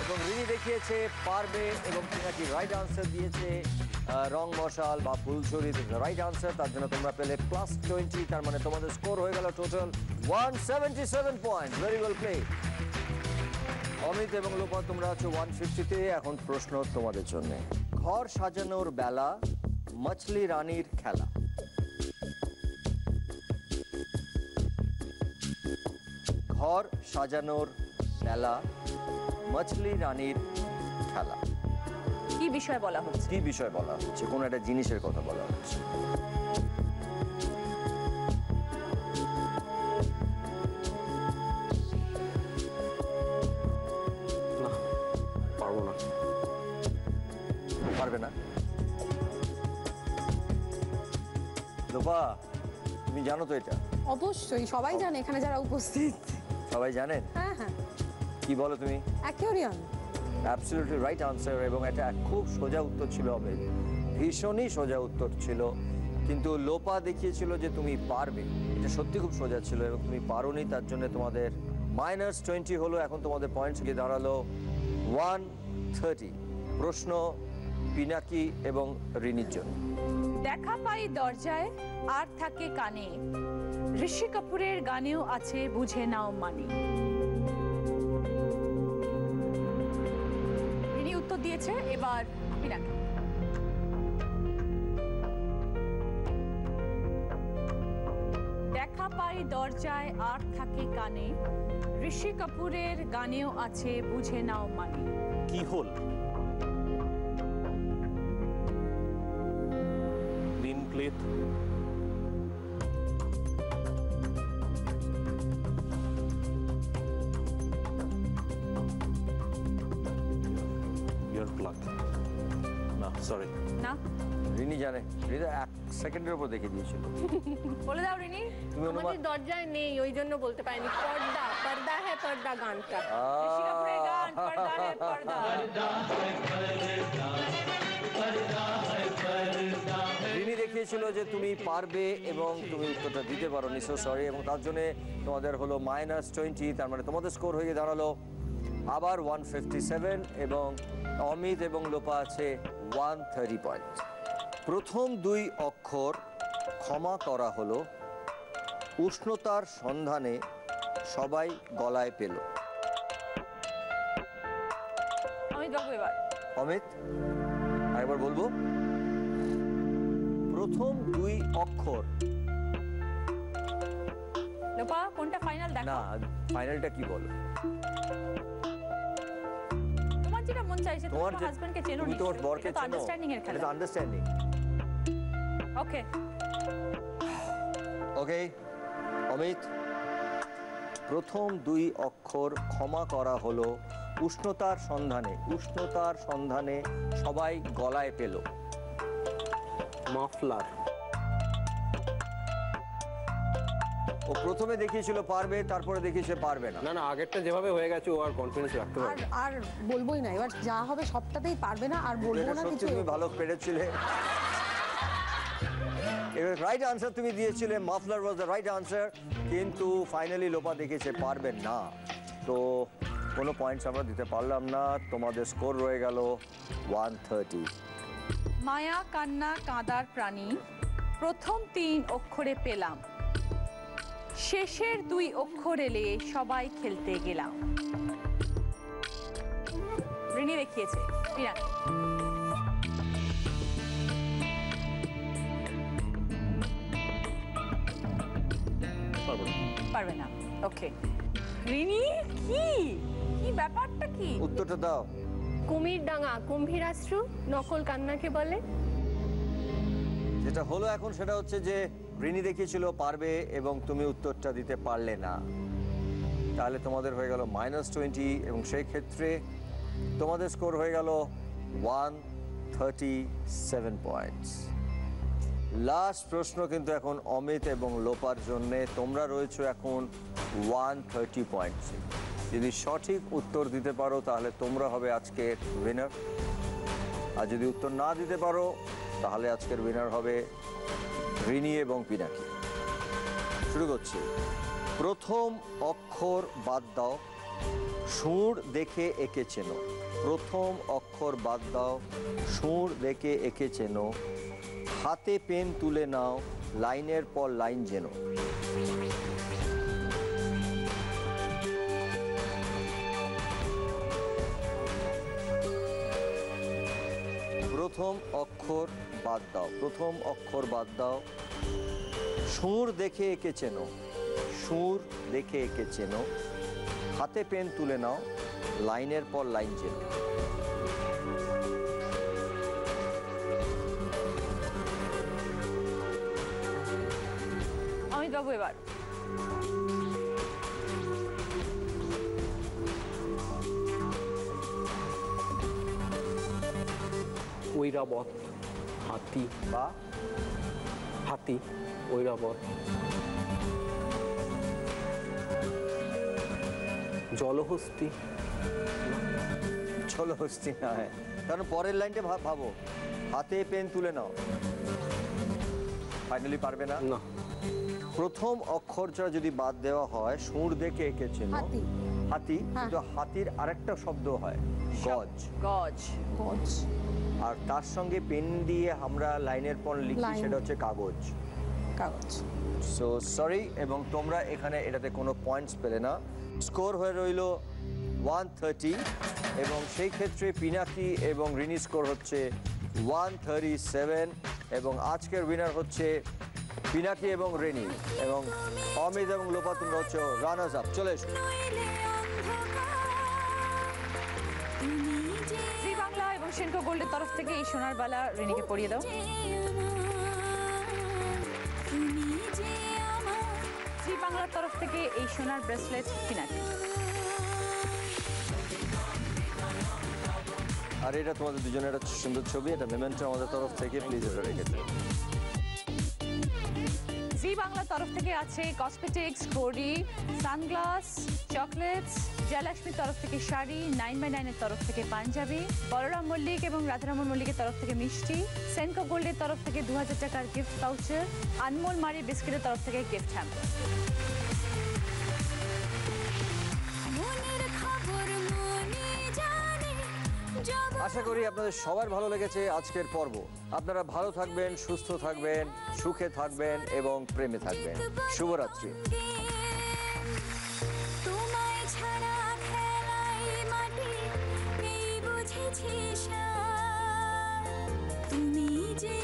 Speaker 1: এবং রিনি দেখিয়েছে পারবে এবং পিনাকি রাইট আনসার দিয়েছে রং মশাল বা ফুলঝুরি রাইট আনসার। তার জন্য তোমরা পেলে +20, তার মানে তোমাদের স্কোর হয়ে গেল total 177 point. Very well play. Amit এবং লোপা তোমরা আছো 150-তে। এখন প্রশ্ন তোমাদের জন্য, ঘর সাজানোর বেলা মাছলি রানীর খেলা। ঘর সাজানোর বেলা মাছলি রানীর খেলা।
Speaker 2: কি বিষয় বলা হচ্ছে?
Speaker 1: কি বিষয় বলা হচ্ছে? কোন একটা জিনিসের কথা বলা হচ্ছে।
Speaker 9: পারবো না।
Speaker 1: পারবে না? লোপা তুমি জানো তো এটা?
Speaker 8: অবশ্যই সবাই জানে, এখানে যারা উপস্থিত
Speaker 1: সবাই জানেন?
Speaker 8: হ্যাঁ হ্যাঁ।
Speaker 1: কি বলো তুমি?
Speaker 8: অ্যাকোয়ারিয়াম।
Speaker 1: অ্যাবসলিউটলি রাইট আনসার, এবং এটা খুব সোজা উত্তর ছিল অমিত, ভীষণই সোজা উত্তর ছিল। কিন্তু লোপা দেখিয়েছিল যে তুমি পারবে, এটা সত্যি খুব সোজা ছিল এবং তুমি পারোনি, তার জন্য তোমাদের -20 হলো। এখন তোমাদের পয়েন্টস গিয়ে দাঁড়ালো 130। প্রশ্ন পিনাকি এবং রিনির জন্য।
Speaker 2: দেখা পাই দরজায় আর থাকে কানে, ঋষি কাপুরের গানেও আছে বুঝে নাও মানে। রিনি উত্তর দিয়েছে, এবার পিনাকি। দেখা পাই দরজায় আর থাকে কানে, ঋষি কাপুরের গানেও আছে বুঝে নাও মানে।
Speaker 3: কি হল? দিন প্লেট, ইয়ার প্লাগ, না সরি
Speaker 2: না,
Speaker 1: রিনি জানে, রিনি 1 সেকেন্ডের উপর দেখে দিয়েছিল।
Speaker 2: বলে দাও রিনি।
Speaker 1: তুমি অনুমান,
Speaker 4: আমাদের দরজায় নেই, ওই জন্য বলতে পারিনি। পর্দা, পর্দা হ্যাঁ পর্দা গানটা।
Speaker 2: ঋষি কাপুরের গান পর্দা হে পর্দা।
Speaker 1: রিনি দেখিয়েছিল যে তুমি পারবে এবং তুমি উত্তরটা দিতে পারো নি, সো সরি, এবং তার জন্য তোমাদের হলো -20। তার মানে তোমাদের স্কোর হয়ে দাঁড়ালো আবার 157, এবং অমিত এবং লোপা আছে 130 পয়েন্ট। প্রথম 2 অক্ষর ক্ষমা করা হলো, উষ্ণতার সন্ধানে সবাই গলায় পেল।
Speaker 2: অমিত বাবু এবার।
Speaker 1: অমিত আরেকবার বলবো, প্রথম 2 অক্ষর।
Speaker 2: লোপা কোনটা ফাইনাল দেখো
Speaker 1: না, ফাইনালটা কি বলো?
Speaker 2: তোমার যেটা মন চাইছে, তোমার হাজবেন্ডকে চেনো,
Speaker 1: তুমি তোমার বরকে চেনো,
Speaker 2: আন্ডারস্ট্যান্ডিং এর খেলা।
Speaker 1: এটা আন্ডারস্ট্যান্ডিং।
Speaker 2: ওকে
Speaker 1: ওকে অমিত, প্রথম 2 অক্ষর ক্ষমা করা হলো, উষ্ণতার সন্ধানে, উষ্ণতার সন্ধানে সবাই গলায় পেল।
Speaker 9: মাফলার।
Speaker 1: ও প্রথমে দেখিয়েছিল পারবে, তারপরে দেখিয়েছে পারবে না।
Speaker 9: না না, আগেরটা যেভাবে হয়ে গেছে ও আর কনফিডেন্স রাখতে পারবে না।
Speaker 8: আর বলবোই না, এবার যা হবে সবটাতেই পারবে না, আর বলবো না কিছু।
Speaker 1: তুমি ভালো পেরেছিলে। এবার রাইট আনসার তুমি দিয়েছিলে, muffler was the right answer, কিন্তু ফাইনালি লোপা দেখেছে পারবেন না, তো কোনো পয়েন্টস আমরা দিতে পারলাম না। তোমাদের স্কোর রয়ে গেল 130।
Speaker 2: মায়া কান্না কাঁদার প্রাণী, প্রথম 3 অক্ষরে পেলাম, শেষের 2 অক্ষর এলে সবাই খেলতে গেলাম। রিনি দেখিয়েছে, পিনাকি। পারবে না, ওকে। রিনি কি কি ব্যাপারটা কি?
Speaker 1: উত্তরটা দাও।
Speaker 4: কুমির ডাঙা, কুম্ভীরাশ্রু, নকল কান্নাকে বলে।
Speaker 1: যেটা হলো এখন সেটা হচ্ছে যে রিনি দেখিয়েছিল পারবে এবং তুমি উত্তরটা দিতে পারলে না, তাহলে তোমাদের হয়ে গেল -20, এবং সেই ক্ষেত্রে তোমাদের স্কোর হয়ে গেল 137 পয়েন্টস। লাস্ট প্রশ্ন কিন্তু এখন অমিত এবং লোপার জন্য। তোমরা রয়েছো এখন 130 পয়েন্টস। যদি সঠিক উত্তর দিতে পারো তাহলে তোমরা হবে আজকের উইনার, আর যদি উত্তর না দিতে পারো তাহলে আজকের উইনার হবে রিনি এবং পিনাকি। শুরু করছি। প্রথম অক্ষর বাদ দাও, সুর দেখে এঁকে চেনো। প্রথম অক্ষর বাদ দাও, সুর দেখে এঁকে চেনো। হাতে পেন তুলে নাও, লাইনের পর লাইন যেন। প্রথম অক্ষর বাদ দাও, প্রথম অক্ষর বাদ দাও, সুর দেখে এঁকে চেনো। সুর দেখে এঁকে চেনো। হাতে পেন তুলে নাও, লাইনের পর লাইন চেনো।
Speaker 2: অমিত বাবু এবার।
Speaker 9: ঐরাবত, হাতি বা হাতি, ঐরাবত। জলহস্তি,
Speaker 1: জলহস্তি নয়, কারণ পরের লাইনটা ভাবো, হাতে পেন তুলে নাও। ফাইনালি পারবে না?
Speaker 9: না।
Speaker 1: প্রথম অক্ষরটা যদি বাদ দেওয়া হয়, সুর দেখে এঁকেছিল হাতি, কিন্তু হাতির আরেকটা শব্দ হয় গজ।
Speaker 2: গজ।
Speaker 8: গজ।
Speaker 1: আর তার সঙ্গে পেন দিয়ে আমরা লাইনের পর লিখি, সেটা হচ্ছে কাগজ।
Speaker 8: কাগজ।
Speaker 1: সো সরি, এবং তোমরা এখানে এটাতে কোনো পয়েন্টস পেলে না। স্কোর হয়ে রইল 130, এবং সেই ক্ষেত্রে পিনাকি এবং রিনি স্কোর হচ্ছে 137, এবং আজকের উইনার হচ্ছে পিনাকি এবং রেনি, এবং অমিত এবং লোপা তোমরা হচ্ছে রানার্স আপ। চলে এসো।
Speaker 2: জি বাংলা এবং সেনকো গোল্ডের তরফ থেকে এই সোনার বালা রেনিকে পরিয়ে দাও। জি বাংলার তরফ থেকে এই সোনার ব্রেসলেট পিনাকি।
Speaker 1: আর এটা তোমাদের দুজনের একটা সুন্দর ছবি, এটা মেমেন্টো আমাদের তরফ থেকে, প্লিজ এটা রেখেছে।
Speaker 2: জি বাংলার তরফ থেকে আছে কসমেটিক্স, ঘড়ি, সানগ্লাস, চকলেটস। জয়লক্ষ্মীর তরফ থেকে শাড়ি, 9x9 এর তরফ থেকে পাঞ্জাবি, বলরাম মল্লিক এবং রাধারমন মল্লিকের তরফ থেকে মিষ্টি, সেনকো গোল্ডের তরফ থেকে 2000 টাকার গিফট ভাউচার, আনমোল মারি বিস্কিটের তরফ থেকে গিফট হ্যাম্পার।
Speaker 1: আশা করি আপনাদের সবার ভালো লেগেছে আজকের পর্ব। আপনারা ভালো থাকবেন, সুস্থ থাকবেন, সুখে থাকবেন এবং প্রেমে থাকবেন। শুভরাত্রি।
Speaker 13: তোমায় ছাড়া খেলাই মাটি এই বুঝেছি তুমি যে